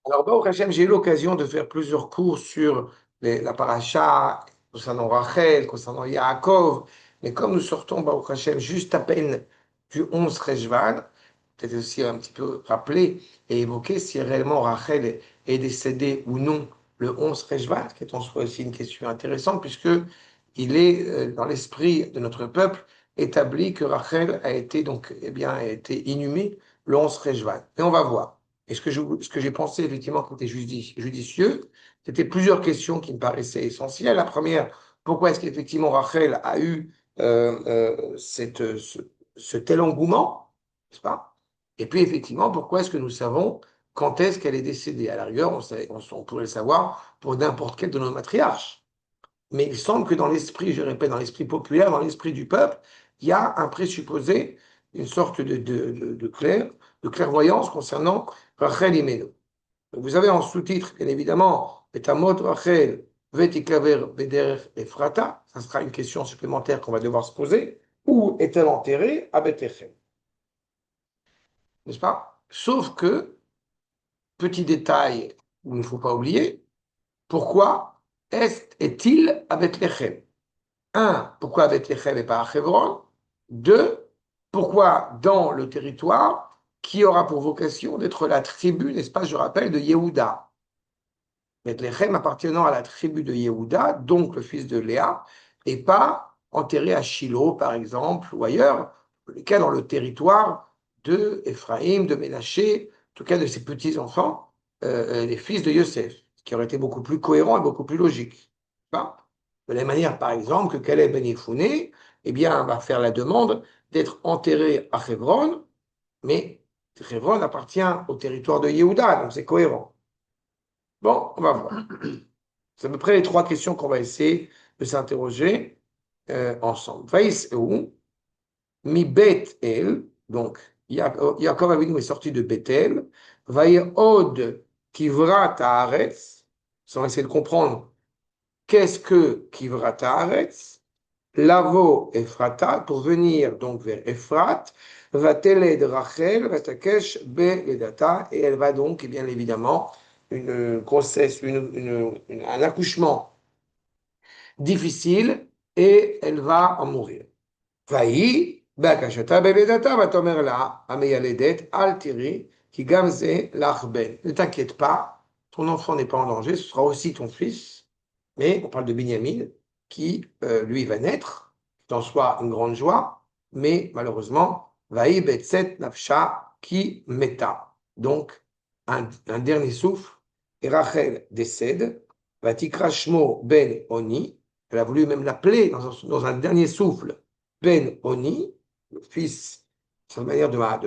Alors, Baruch Hashem, j'ai eu l'occasion de faire plusieurs cours sur la paracha, concernant Rachel, concernant Yaakov. Mais comme nous sortons, Baruch Hashem, juste à peine du 11 Rejvan, peut-être aussi un petit peu rappeler et évoquer si réellement Rachel est décédée ou non le 11 Rejvan, qui est en soi aussi une question intéressante, puisque il est dans l'esprit de notre peuple établi que Rachel a été donc, eh bien, a été inhumée le 11 Rejvan. Et on va voir. Et ce que j'ai pensé effectivement qui était judicieux, c'était plusieurs questions qui me paraissaient essentielles. La première, pourquoi est-ce qu'effectivement Rachel a eu ce tel engouement, n'est-ce pas? Et puis effectivement, pourquoi est-ce que nous savons quand est-ce qu'elle est décédée? À la rigueur, on pourrait le savoir pour n'importe quel de nos matriarches. Mais il semble que dans l'esprit, je répète, dans l'esprit populaire, dans l'esprit du peuple, il y a un présupposé, une sorte de clairvoyance concernant Rachel Imenu. Vous avez en sous-titre, bien évidemment, Betamot Rachel Vetikaver Bederech Ephrata. Ça sera une question supplémentaire qu'on va devoir se poser. Où est-elle enterrée? À Bethléem. N'est-ce pas? Sauf que, petit détail qu'il ne faut pas oublier, pourquoi est-il à Bethléem? Un, pourquoi Bethléem et pas à Hebron? Deux, pourquoi dans le territoire qui aura pour vocation d'être la tribu, n'est-ce pas, je rappelle, de Yehuda. Bethléem appartenant à la tribu de Yehuda, donc le fils de Léa, et pas enterré à Shiloh, par exemple, ou ailleurs, le cas dans le territoire de Éphraïm, de Ménaché, en tout cas de ses petits-enfants, les fils de Yosef, ce qui aurait été beaucoup plus cohérent et beaucoup plus logique. Pas de la même manière, par exemple, que Caleb Ben Yefouné, eh bien, va faire la demande d'être enterré à Hebron, mais Hebron appartient au territoire de Yehuda, donc c'est cohérent. Bon, on va voir. C'est à peu près les trois questions qu'on va essayer de s'interroger ensemble. Vaïs où mi bet el, donc Yaakov Avinu est sorti de Bethel, Vaï od kivra taaretz, sans essayer de comprendre qu'est-ce que kivra taaretz, lavo Ephrata, pour venir donc vers Ephrat, va teled Rachel, va takesh be ledata, et elle va donc, et bien évidemment, une grossesse, un accouchement difficile et elle va en mourir. Vaï, Bakashata, Beledata, va t'omer là, Ameyaledet, Altiri, qui gamze l'arben. Ne t'inquiète pas, ton enfant n'est pas en danger, ce sera aussi ton fils, mais on parle de Binyamin, qui lui va naître, qui en soit une grande joie, mais malheureusement, Vaï, Betset, Nafsha, qui meta. Donc, un dernier souffle, et Rachel décède, Vatikrashmo ben Oni, elle a voulu même l'appeler dans un dernier souffle, Ben Oni, le fils, c'est une manière de ma, de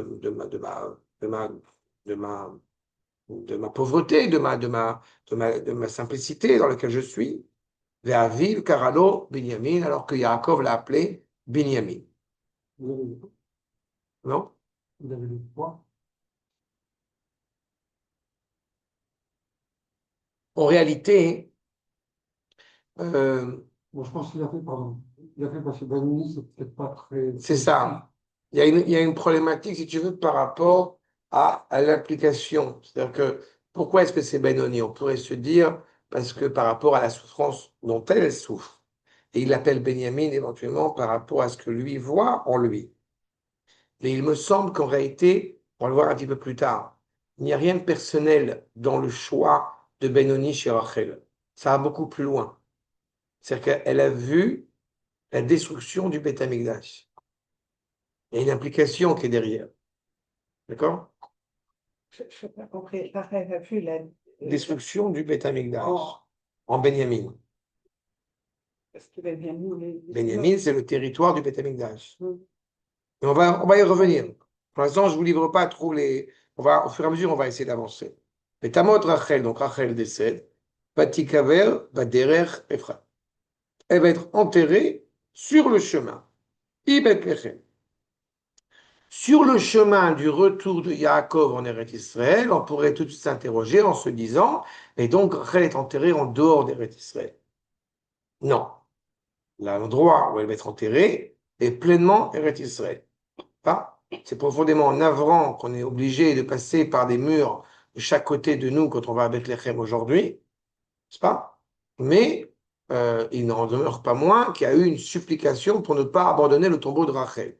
ma pauvreté, de ma simplicité dans laquelle je suis, vers ville Karalo Binyamin, alors que Yaakov l'a appelé Binyamin. Non? Vous avez le poids. En réalité, euh, Bon, je pense qu'il a fait, pardon, il a fait parce que Danny, c'est peut-être pas très, c'est très ça. Il y a une problématique, si tu veux, par rapport à l'application. C'est-à-dire que pourquoi est-ce que c'est Benoni? On pourrait se dire parce que par rapport à la souffrance dont elle souffre. Et il l'appelle Benjamin éventuellement par rapport à ce que lui voit en lui. Mais il me semble qu'en réalité, on va le voir un petit peu plus tard, il n'y a rien de personnel dans le choix de Benoni chez Rachel. Ça va beaucoup plus loin. C'est-à-dire qu'elle a vu la destruction du Beth Amikdash. Il y a une implication qui est derrière. D'accord? Je n'ai pas compris. Raphaël a vu la. Destruction du Beth Amikdash Oh, en Benjamin. parce qu'il va bien nous les Benjamin, c'est le territoire du Beth Amikdash. Mm. Et on va y revenir. Pour l'instant, je ne vous livre pas trop les. Au fur et à mesure, on va essayer d'avancer. Mais Tamot Rachel, donc Rachel décède, Vatikaver, Vaderer, Ephraim. Elle va être enterrée sur le chemin. Ibet Lechem. Sur le chemin du retour de Yaakov en Eretz Israël, on pourrait tout de suite s'interroger en se disant, et donc Rachel est enterrée en dehors d'Eretz Israël. Non. L'endroit où elle va être enterrée est pleinement Eretz Israël. Pas. C'est profondément navrant qu'on est obligé de passer par des murs de chaque côté de nous quand on va à Bethléem aujourd'hui, n'est-ce pas? Mais il n'en demeure pas moins qu'il y a eu une supplication pour ne pas abandonner le tombeau de Rachel.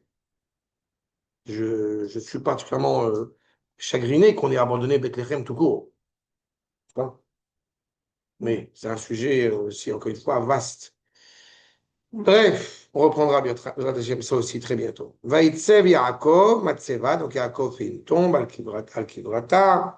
Je suis particulièrement chagriné qu'on ait abandonné Bethléem tout court. N'est-ce pas? Mais c'est un sujet aussi, encore une fois, vaste. Bref, on reprendra bien ça aussi très bientôt. Vaïtsev Yaakov, Matseva, donc Yaakov fait une tombe, Al-Kivrata,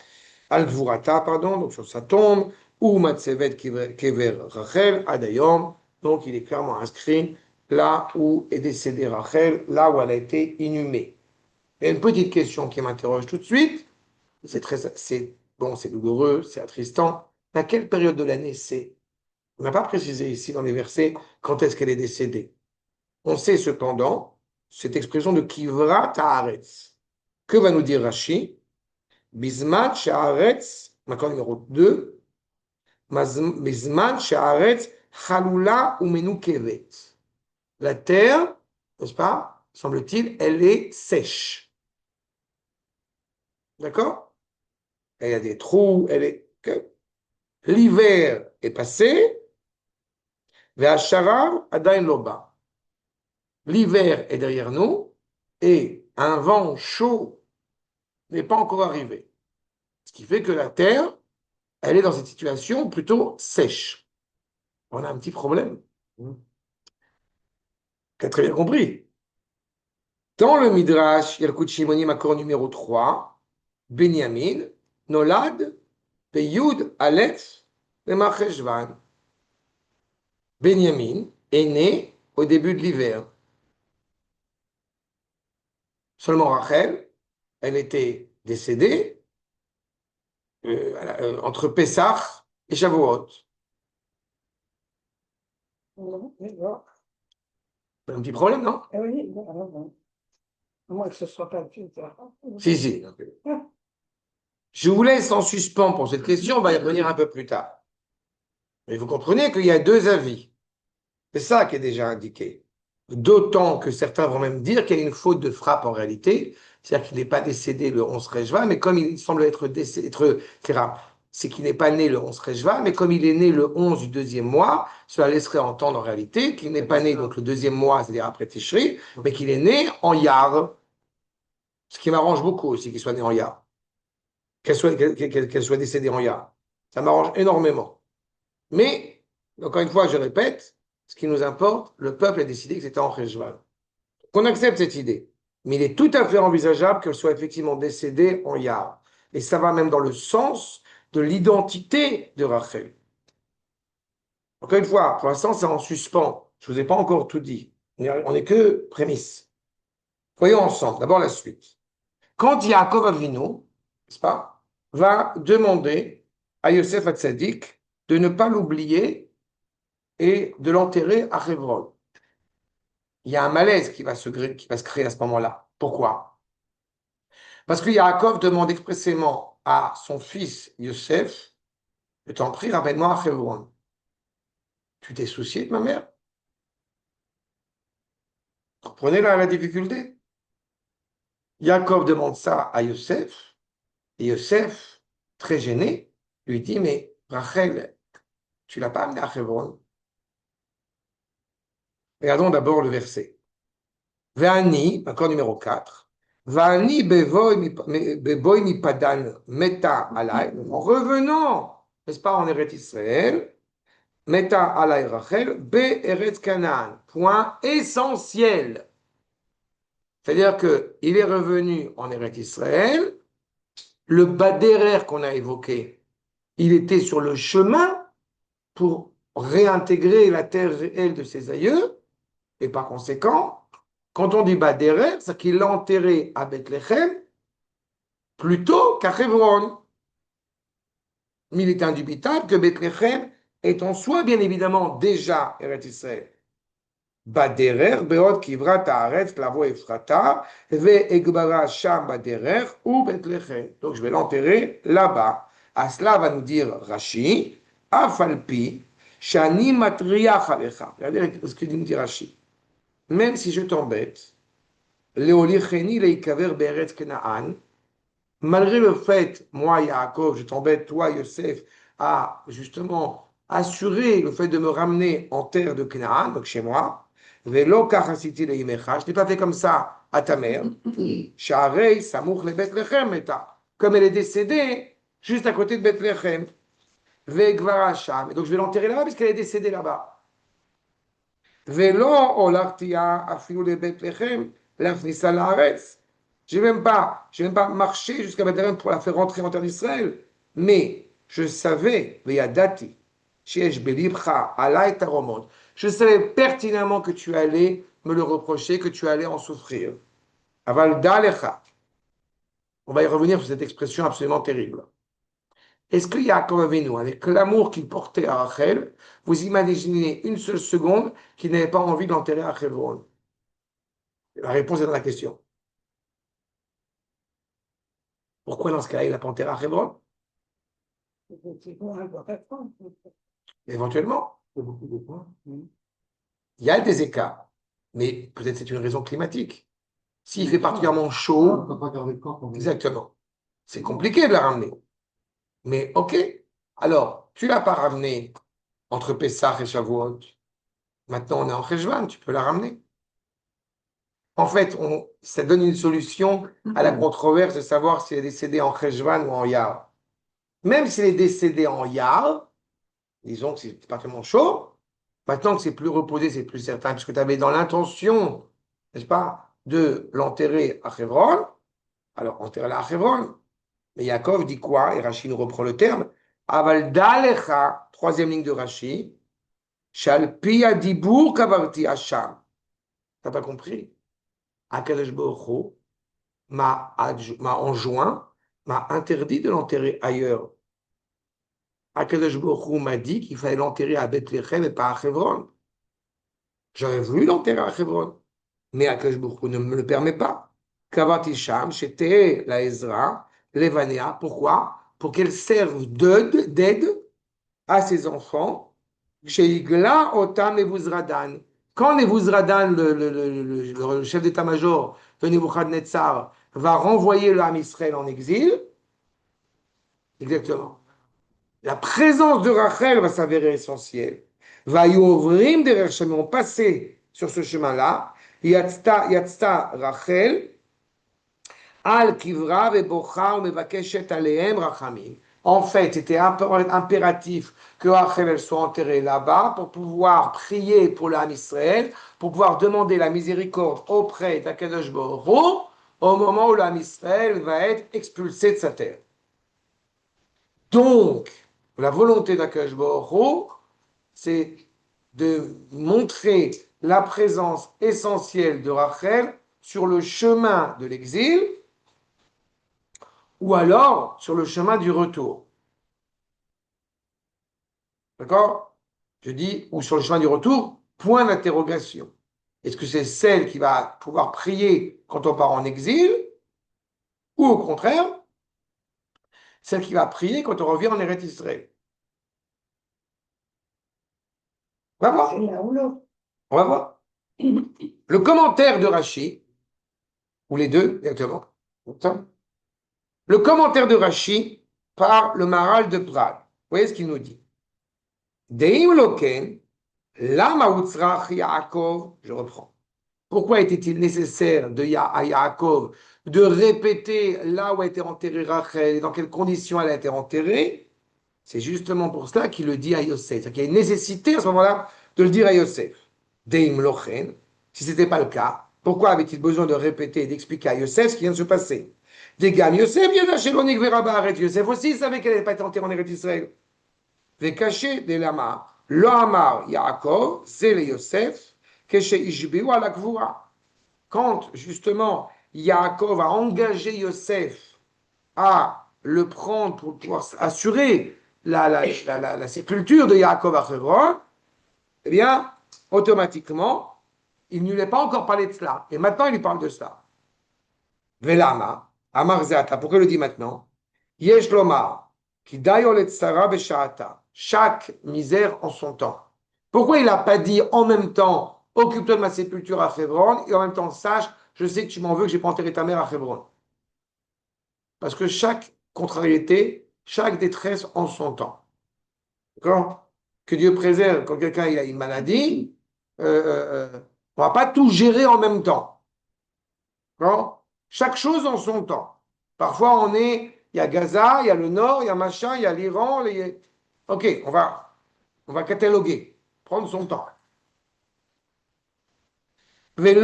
Al-Gvurata, pardon, donc sur sa tombe, ou Matsevet Kever Rachel, Adayom, donc il est clairement inscrit là où est décédée Rachel, là où elle a été inhumée. Il y a une petite question qui m'interroge tout de suite, bon, c'est douloureux, c'est attristant. À quelle période de l'année c'est? On n'a pas précisé ici dans les versets quand est-ce qu'elle est décédée. On sait cependant cette expression de Kivra Ta'aretz. Que va nous dire Rashi? Bisman Sha'aretz, maintenant numéro 2, Bisman Sha'aretz Chalula Umenukevet. La terre, n'est-ce pas, semble-t-il, elle est sèche. D'accord? Il y a des trous, elle est. L'hiver est passé, Ve'asharav Adain Loba. L'hiver est derrière nous et un vent chaud n'est pas encore arrivé. Ce qui fait que la terre, elle est dans cette situation plutôt sèche. On a un petit problème. Tu as très bien compris. Dans le Midrash, Yalkut Shimonim, accord numéro 3, Benyamin, Nolad, Peyud, Aleph, et Marcheshvan. Benyamin est né au début de l'hiver. Seulement Rachel, elle était décédée entre Pessah et Shavuot. Un petit problème, non? Oui, non. Moi, que ce soit pas plus tard. Si, si. Je vous laisse en suspens pour cette question, on va y revenir un peu plus tard. Mais vous comprenez qu'il y a deux avis. C'est ça qui est déjà indiqué. D'autant que certains vont même dire qu'il y a une faute de frappe en réalité, c'est-à-dire qu'il n'est pas décédé le 11 Rejva, mais comme il semble être décédé, c'est qu'il n'est pas né le 11 Rejva, mais comme il est né le 11 du deuxième mois, cela laisserait entendre en réalité qu'il n'est pas né donc le deuxième mois, c'est-à-dire après Tishri, mais qu'il est né en Yar. Ce qui m'arrange beaucoup aussi qu'il soit né en Yar. Qu'elle soit décédée en Yar. Ça m'arrange énormément. Mais, encore une fois, je répète, ce qui nous importe, le peuple a décidé que c'était en Rejval. Qu'on accepte cette idée. Mais il est tout à fait envisageable qu'elle soit effectivement décédée en Yar. Et ça va même dans le sens de l'identité de Rachel. Encore une fois, pour l'instant, c'est en suspens. Je ne vous ai pas encore tout dit. On n'est que prémisse. Voyons ensemble. D'abord la suite. Quand Yaakov Avinu, n'est-ce pas, va demander à Yosef Hatzadik de ne pas l'oublier et de l'enterrer à Hebron. Il y a un malaise qui va se créer à ce moment-là. Pourquoi? Parce que Yaakov demande expressément à son fils Yosef, je t'en prie, rappelle-moi à Hebron. Tu t'es soucié de ma mère? Comprenez là la difficulté? Yaakov demande ça à Yosef, et Yosef, très gêné, lui dit, mais Rachel, tu l'as pas amené à Hebron? Regardons d'abord le verset. Ve'ani, encore numéro 4. Ve'ani bevoy mi padan meta alay. En revenant, n'est-ce pas, en Eretz Israël, meta alay Rachel, be Eretz Canaan. Point essentiel. C'est-à-dire qu'il est revenu en Eretz Israël, le Baderer qu'on a évoqué, il était sur le chemin pour réintégrer la terre réelle de ses aïeux, et par conséquent, quand on dit Baderer, c'est qu'il l'a enterré à Bethléem plutôt qu'à Hebron. Mais il est indubitable que Bethléem est en soi, bien évidemment, déjà Eretz Israël. Baderer, Beod Kivra Ta'aretz, Lavo Efrata, Ve Egbara Sham Baderer ou Bethléem. Donc je vais l'enterrer là-bas. À cela va nous dire Rashi, Afalpi, Shani Matriach Alecha. Regardez ce que nous dit Rashi. Même si je t'embête, Leolicheni Leikaver Beretz Kenaan, malgré le fait, moi, Yaakov, je t'embête, toi, Yosef, à justement assurer le fait de me ramener en terre de Canaan, donc chez moi, Velo kachasiti leimecha, je n'ai pas fait comme ça à ta mère, Sharei samour le Bethlehem eta, comme elle est décédée juste à côté de Bethlehem, Vegvar Hasham, et donc je vais l'enterrer là-bas parce qu'elle est décédée là-bas. Velo olartia afilu le Bethlehem, l'afnissa laaretz. Je n'ai même pas marché jusqu'à Bethléem pour la faire rentrer en terre d'Israël. Mais je savais, Veyadati, Sheesh Belibcha, Allah et Taromot. Je savais pertinemment que tu allais me le reprocher, que tu allais en souffrir. Aval Dalecha. On va y revenir sur cette expression absolument terrible. Est-ce que Yaakov Avinu, avec l'amour qu'il portait à Rachel, vous imaginez une seule seconde qu'il n'avait pas envie de l'enterrer à Hebron? La réponse est dans la question. Pourquoi dans ce cas-là, il n'a pas enterré à Hebron? Effectivement, elle doit répondre. Éventuellement. Il y a beaucoup de points. Il y a des écarts, mais peut-être c'est une raison climatique. S'il fait Ah, particulièrement on chaud, ne peut pas garder le corps pendant. exactement, c'est compliqué de la ramener. Mais ok, alors, tu l'as pas ramené entre Pessah et Shavuot. Maintenant, on est en Cheshvan, tu peux la ramener. En fait, ça donne une solution à la controverse de savoir s'il est décédé en Cheshvan ou en Yar. Même s'il est décédé en Yar, disons que c'est particulièrement chaud, maintenant que c'est plus reposé, c'est plus certain, puisque tu avais dans l'intention, n'est-ce pas, de l'enterrer à Hebron, alors enterre-la à Hebron. Mais Yaakov dit quoi? Et Rashi nous reprend le terme. Aval dalecha, troisième ligne de Rashi, shalpi adibur kavarti hasham. T'as pas compris? Akadosh Baruch Hu m'a enjoint, m'a interdit de l'enterrer ailleurs. Akadosh Baruch Hu m'a dit qu'il fallait l'enterrer à Bethléem et pas à Hebron. J'aurais voulu l'enterrer à Hebron, mais Akadosh Baruch Hu ne me le permet pas. Kavati Sham, c'était la Ezra, l'Evanea. Pourquoi? Pour qu'elle serve d'aide à ses enfants. Chez Igla, Otam et Vuzradan. Quand Nebuzradan, le chef d'état-major de Nebuchadnezzar, va renvoyer l'âme Israël en exil, exactement, la présence de Rachel va s'avérer essentielle. Va y ouvrir des chemins, passer sur ce chemin-là. Yatzta Rachel, al kivra vebocha umevakeshet alehem rachamim. En fait, c'était impératif que Rachel elle soit enterrée là-bas pour pouvoir prier pour l'âme Israël, pour pouvoir demander la miséricorde auprès d'Akadosh Baruch Hu au moment où l'âme Israël va être expulsée de sa terre. Donc, la volonté d'Akadosh Baruch Hu, c'est de montrer la présence essentielle de Rachel sur le chemin de l'exil ou alors sur le chemin du retour. D'accord? Je dis, ou sur le chemin du retour, point d'interrogation. Est-ce que c'est celle qui va pouvoir prier quand on part en exil, ou au contraire, celle qui va prier quand on revient en Eretz Israël? On va voir. C'est l'un ou l'autre. On va voir. Le commentaire de Rashi, ou les deux, exactement. Le commentaire de Rashi par le Maharal de Prague. Vous voyez ce qu'il nous dit? Deim loken, lama utzrach Yaakov, je reprends. Pourquoi était-il nécessaire à Yaakov de répéter là où a été enterrée Rachel et dans quelles conditions elle a été enterrée? C'est justement pour cela qu'il le dit à Yosef. C'est-à-dire qu'il y a une nécessité à ce moment-là de le dire à Yosef. Deim lochen, si ce n'était pas le cas, pourquoi avait-il besoin de répéter et d'expliquer à Yosef ce qui vient de se passer? Des gammes, Yosef vient d'acheter l'onique veraba. Yosef aussi savait qu'elle n'avait pas été enterrée en Eretz Israël. Caché des lama, lo amar Yaakov, c'est le Yosef, keshe ishbiu ala kvura. Quand justement Yaakov a engagé Yosef à le prendre pour pouvoir assurer la sépulture de Yaakov à Hebron, eh bien, automatiquement, il ne lui a pas encore parlé de cela. Et maintenant, il lui parle de cela. Velama, Amar Zata, pourquoi il le dit maintenant? Yesh lomar, ki dayolet sara beshaata. Chaque misère en son temps. Pourquoi il n'a pas dit en même temps, occupe-toi de ma sépulture à Hebron, et en même temps, sache, je sais que tu m'en veux, que j'ai pas enterré ta mère à Hebron. Parce que chaque contrariété, chaque détresse en son temps. D'accord? Que Dieu préserve quand quelqu'un il a une maladie, on ne va pas tout gérer en même temps. D'accord? Chaque chose en son temps. Parfois, il y a Gaza, il y a le Nord, il y a machin, il y a l'Iran. Ok, on va cataloguer, prendre son temps. Il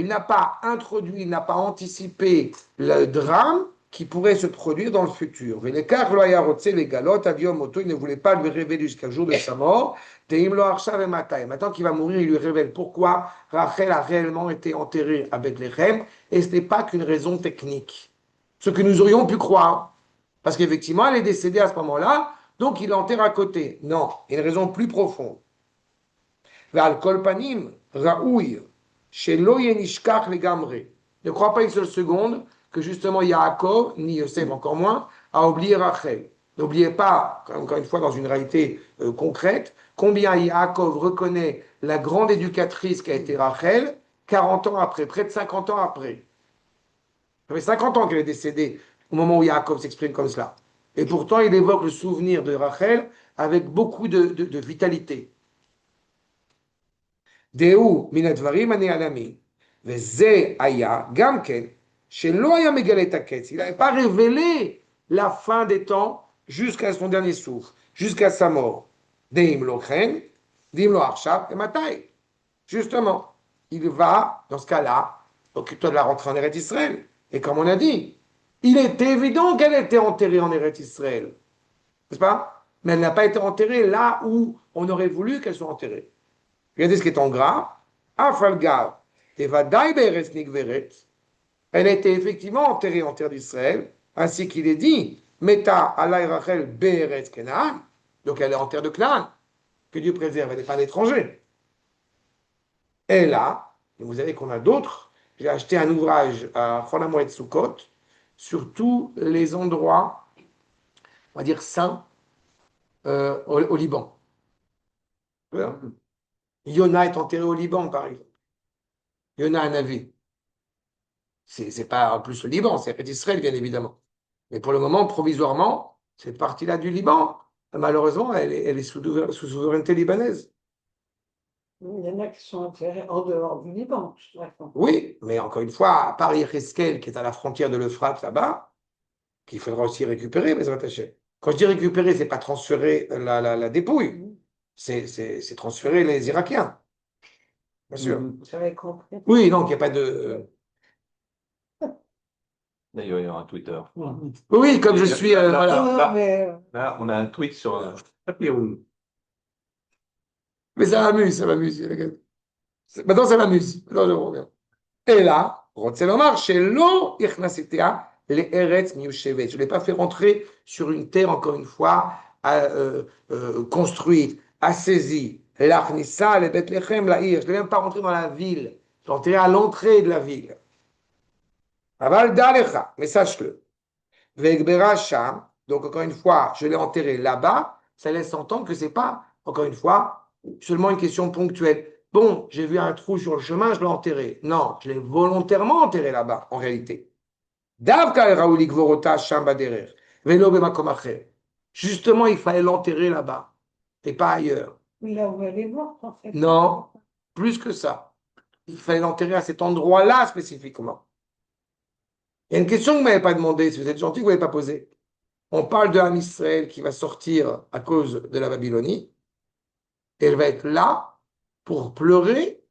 n'a pas introduit, il n'a pas anticipé le drame qui pourrait se produire dans le futur. Il ne voulait pas lui révéler jusqu'à jour de sa mort. Maintenant qu'il va mourir, il lui révèle pourquoi Rachel a réellement été enterrée à Bethléem, et ce n'est pas qu'une raison technique. Ce que nous aurions pu croire. Parce qu'effectivement, elle est décédée à ce moment-là, donc il l'enterre à côté. Non, il y a une raison plus profonde. ועל כל פנים, ראוי שלא ינשכח לגמרי. Ne crois pas une seule seconde que justement Yaakov, ni Yosef encore moins, a oublié Rachel. N'oubliez pas, encore une fois dans une réalité concrète, combien Yaakov reconnaît la grande éducatrice qu'a été Rachel 40 ans après, près de 50 ans après. Ça fait 50 ans qu'elle est décédée au moment où Yaakov s'exprime comme cela. Et pourtant, il évoque le souvenir de Rachel avec beaucoup de vitalité. דהו מן הדברים הנעלמים, וזה היה גם כן, שלא היה מגלה את הקץ, il n'avait pas révélé la fin des temps jusqu'à son dernier souffle, jusqu'à sa mort. דהים לא כן, דהים לא עכשיו, ומתי? Justement, il va, dans ce cas-là, occupe-toi de la rentrée en Eretz Israël. Et comme on a dit, il était évident qu'elle était enterrée en Eretz Israël, n'est-ce pas? Mais elle n'a pas été enterrée là où on aurait voulu qu'elle soit enterrée. Regardez ce qui est en gras. Afalgav, Tevadai Beres Nigveret. Elle a été effectivement enterrée en terre d'Israël, ainsi qu'il est dit, Meta Alay Rachel Beres Kenaan. Donc elle est en terre de Canaan. Que Dieu préserve, elle n'est pas un étranger. Et là, vous savez qu'on a d'autres. J'ai acheté un ouvrage à Cholamoed Sukkot sur tous les endroits, on va dire, saints au Liban. Yona est enterré au Liban, par exemple. Yona Hanavi. C'est pas en plus le Liban, c'est Israël, bien évidemment. Mais pour le moment, provisoirement, cette partie-là du Liban, malheureusement, elle est sous souveraineté libanaise. Il y en a qui sont enterrés en dehors du Liban, je raconte. Oui, mais encore une fois, à part Yecheskel, qui est à la frontière de l'Euphrate là-bas, qu'il faudra aussi récupérer, mais attaché. Quand je dis récupérer, c'est pas transférer la dépouille, c'est transférer les Irakiens, bien sûr. J'avais compris. Oui, donc il n'y a pas de... D'ailleurs, il y aura un Twitter. Oui, comme je suis... Là, Mais, là, on a un tweet sur. Mais ça m'amuse. Maintenant, ça m'amuse. Maintenant, je reviens. Et là, Rotzelomar, chez l'eau, les Eretz Miushevet. Je ne l'ai pas fait rentrer sur une terre, encore une fois, construite, assaisie. L'Achnissa, les Bethléem, l'Aïr. Je ne l'ai même pas rentré dans la ville. Je l'ai enterré à l'entrée de la ville. Aval Dalecha, mais sache-le. Vegbera Sham, donc encore une fois, je l'ai enterré là-bas. Ça laisse entendre que ce n'est pas, encore une fois, seulement une question ponctuelle. Bon, j'ai vu un trou sur le chemin, je l'ai enterré. Non, je l'ai volontairement enterré là-bas, en réalité. Justement, il fallait l'enterrer là-bas, et pas ailleurs. là où elle est morte, en fait. Non, plus que ça. Il fallait l'enterrer à cet endroit-là spécifiquement. Il y a une question que vous ne m'avez pas demandé, si vous êtes gentil, que vous n'avez pas posée. On parle de Ham Israël qui va sortir à cause de la Babylonie, et elle va être là pour pleurer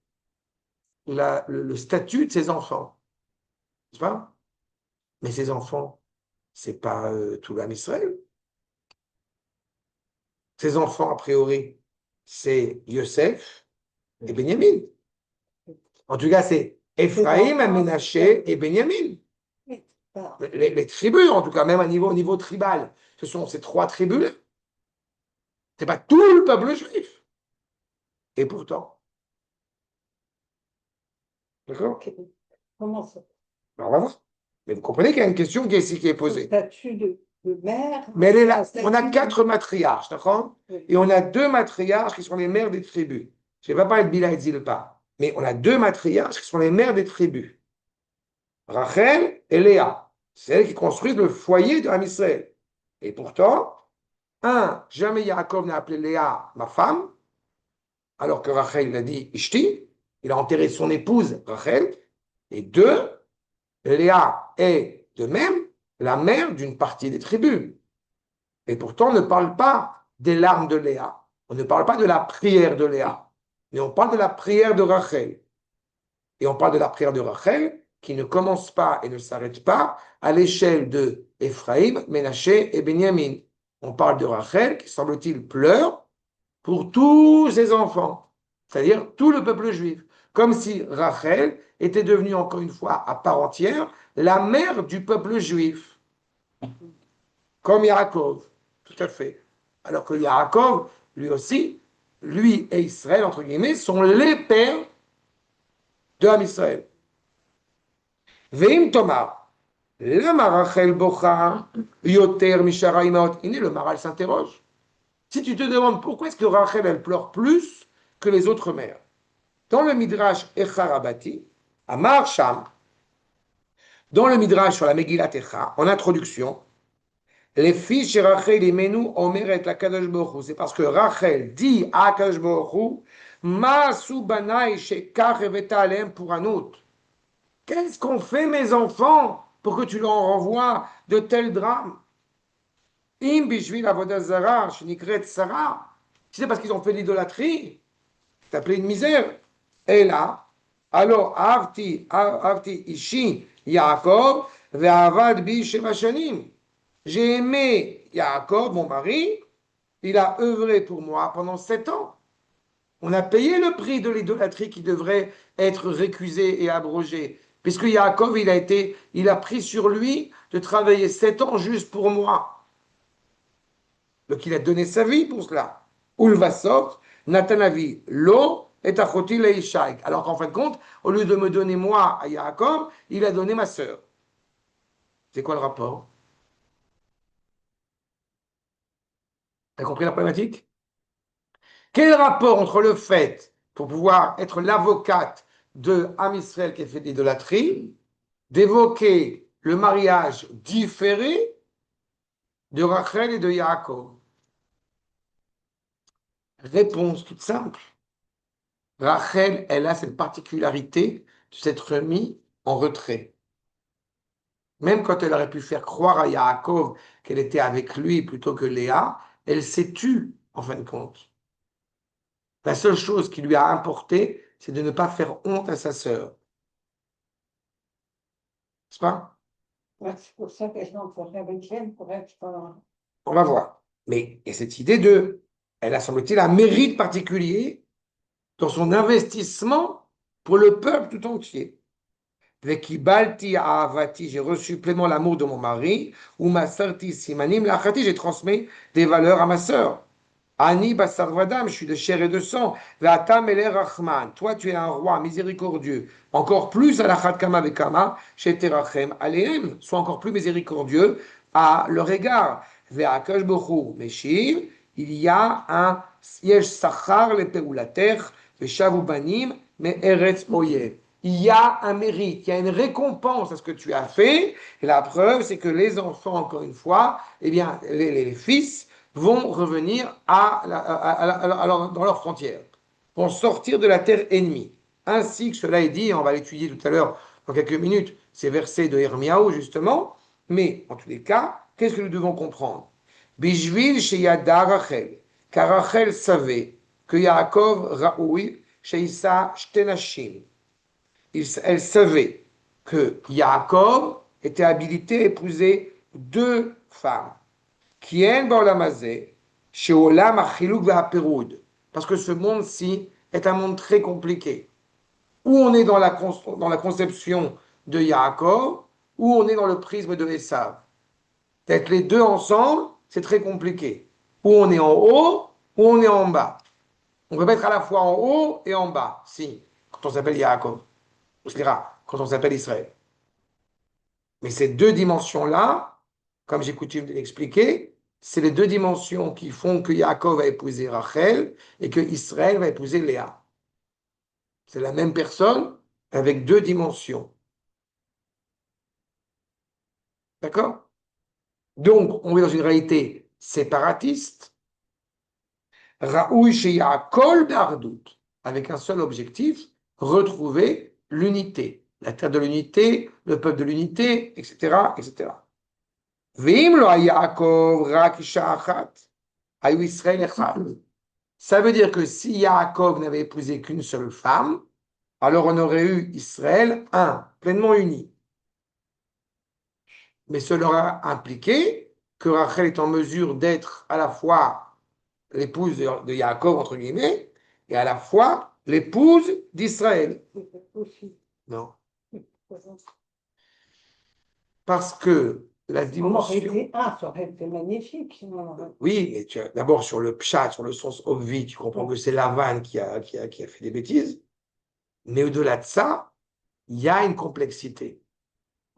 le statut de ses enfants. N'est-ce pas? Mais ses enfants, ce n'est pas tout l'âme Israël. Ses enfants, a priori, c'est Yosef et Benjamin. En tout cas, c'est Ephraïm, Ménaché et Benjamin. Les tribus, en tout cas, même au niveau tribal, ce sont ces trois tribus-là. Ce n'est pas tout le peuple juif. Et pourtant. D'accord? Comment ça? Alors, on va voir. Mais vous comprenez qu'il y a une question qui est posée. Le statut de mère. Mais elle est là. On a 4 matriarches, d'accord? Et on a 2 matriarches qui sont les mères des tribus. Je ne vais pas parler de Bila et de Zilpa, mais on a 2 matriarches qui sont les mères des tribus. Rachel et Léa. C'est elles qui construisent le foyer de Israël. Et pourtant, jamais Yaakov n'a appelé Léa ma femme, alors que Rachel il a dit Ishti, il a enterré son épouse Rachel. Et deux, Léa est de même la mère d'une partie des tribus. Et pourtant, on ne parle pas des larmes de Léa. On ne parle pas de la prière de Léa. Mais on parle de la prière de Rachel. Et on parle de la prière de Rachel qui ne commence pas et ne s'arrête pas à l'échelle de Ephraïm, Ménaché et Benjamin. On parle de Rachel qui, semble-t-il, pleure pour tous ses enfants, c'est-à-dire tout le peuple juif. Comme si Rachel était devenue, encore une fois, à part entière, la mère du peuple juif. Comme Yaakov, tout à fait. Alors que Yaakov, lui aussi, lui et Israël, entre guillemets, sont les pères de Ham Israël. Veim Tomar, lama Rachel bocha yoter mishara imaot. Le Maral s'interroge. Si tu te demandes pourquoi est-ce que Rachel, elle pleure plus que les autres mères, dans le Midrash Echarabati, à Marsham, dans le Midrash sur la Megillat Echa, en introduction, les fils de Rachel et Menou omeret la Kadosh Baruch Hu. C'est parce que Rachel dit à Kadosh Baruch Hu, Ma subanaï shekach eveta alem pour un autre. Qu'est-ce qu'on fait, mes enfants, pour que tu leur renvoies de tels drames? Im bishvil avodah zara shenikret Sarah. Si c'est parce qu'ils ont fait l'idolâtrie, c'est appelé une misère. Et là, alors, Avti Ishi Yaakov, ve'avad bi sheva shanim. J'ai aimé Yaakov, mon mari, il a œuvré pour moi pendant 7 ans. On a payé le prix de l'idolâtrie qui devrait être récusé et abrogé. Puisque Yaakov, il a pris sur lui de travailler 7 ans juste pour moi. Donc il a donné sa vie pour cela. Ulvasov, Natanavi, l'eau est achoti leishai. Alors qu'en fin de compte, au lieu de me donner moi à Yaakov, il a donné ma sœur. C'est quoi le rapport? T'as compris la problématique? Quel rapport entre le fait, pour pouvoir être l'avocate de Ham Israël qui a fait de l'idolâtrie, d'évoquer le mariage différé de Rachel et de Yaakov? Réponse toute simple. Rachel, elle a cette particularité de s'être mise en retrait. Même quand elle aurait pu faire croire à Yaakov qu'elle était avec lui plutôt que Léa, elle s'est tue en fin de compte. La seule chose qui lui a importé, c'est de ne pas faire honte à sa sœur. N'est-ce pas? Ouais, c'est pour ça qu'elles ont fait avec elle pour être. On va voir. Mais il y a cette idée elle a, semble-t-il, un mérite particulier dans son investissement pour le peuple tout entier. Vekibalti ahavati, j'ai reçu pleinement l'amour de mon mari, ou ma sarti simanim lachati, j'ai transmis des valeurs à ma sœur. Ani basarvadam, je suis de chair et de sang. Ve'atam ele rachman, toi tu es un roi miséricordieux. Encore plus à la kama vekama, chez terachem aleem, sois encore plus miséricordieux à leur égard. Ve'akash bochur, meshiv, il y a un yesh sachar le peulater, ve'shavu banim, me eretz oyev. Il y a un mérite, il y a une récompense à ce que tu as fait. Et la preuve, c'est que les enfants, encore une fois, eh bien, les fils, vont revenir dans leurs frontières, vont sortir de la terre ennemie. Ainsi que cela est dit, on va l'étudier tout à l'heure dans quelques minutes, ces versets de Hermiaou justement, mais en tous les cas, qu'est-ce que nous devons comprendre? Bishvil sheyada Rachel, car Rachel savait que Yaakov Raoui sheisa shtenashim. Elle savait que Yaakov était habilité à épouser 2 femmes. Parce que ce monde-ci est un monde très compliqué. Où on est dans la conception de Yaakov, ou on est dans le prisme de Esav. Peut-être les deux ensemble, c'est très compliqué. Ou on est en haut, ou on est en bas. On peut pas être à la fois en haut et en bas, si, quand on s'appelle Yaakov. On se dira, quand on s'appelle Israël. Mais ces deux dimensions-là, comme j'ai coutume de l'expliquer, c'est les deux dimensions qui font que Yaakov va épouser Rachel et que Israël va épouser Léa. C'est la même personne avec deux dimensions. D'accord? Donc, on est dans une réalité séparatiste. Raoui chez Yaakol d'Ardout, avec un seul objectif, retrouver l'unité, la terre de l'unité, le peuple de l'unité, etc., etc. Veim lo Yaakov rak isha achat, hayu Israël echad. Ça veut dire que si Yaakov n'avait épousé qu'une seule femme, alors on aurait eu Israël un, pleinement uni. Mais cela aura impliqué que Rachel est en mesure d'être à la fois l'épouse de Yaakov, entre guillemets, et à la fois l'épouse d'Israël. Aussi. Non. Parce que la On aurait dimension. été un, ça aurait été magnifique. Oui, mais d'abord sur le pshat, sur le sens obvi, tu comprends que c'est Lavan qui a fait des bêtises. Mais au-delà de ça, il y a une complexité.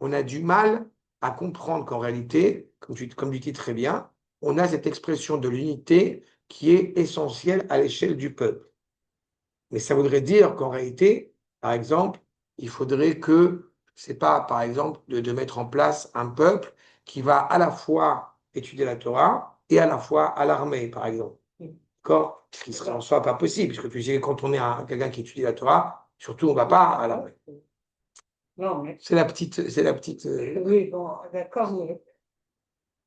On a du mal à comprendre qu'en réalité, comme tu dis très bien, on a cette expression de l'unité qui est essentielle à l'échelle du peuple. Mais ça voudrait dire qu'en réalité, par exemple, il faudrait que, c'est pas, par exemple, de mettre en place un peuple qui va à la fois étudier la Torah et à la fois à l'armée, par exemple. D'accord? Ce qui serait en soi pas possible, puisque tu sais, quand on est quelqu'un qui étudie la Torah, surtout on ne va pas à l'armée. Non, mais. C'est la petite. Oui, bon, d'accord,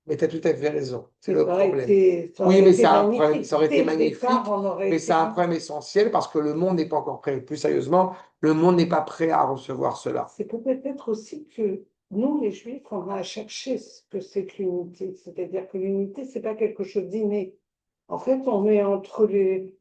Mais tu as tout à fait raison. C'est ça le aurait problème. été, ça Oui, aurait mais été c'est un problème, magnifique. ça aurait été Dès le magnifique, départ, on aurait mais été c'est un problème essentiel parce que le monde n'est pas encore prêt. Plus sérieusement, le monde n'est pas prêt à recevoir cela. C'est peut-être aussi que nous, les Juifs, on a cherché ce que c'est que l'unité. C'est-à-dire que l'unité, c'est pas quelque chose d'inné. En fait, on est entre les.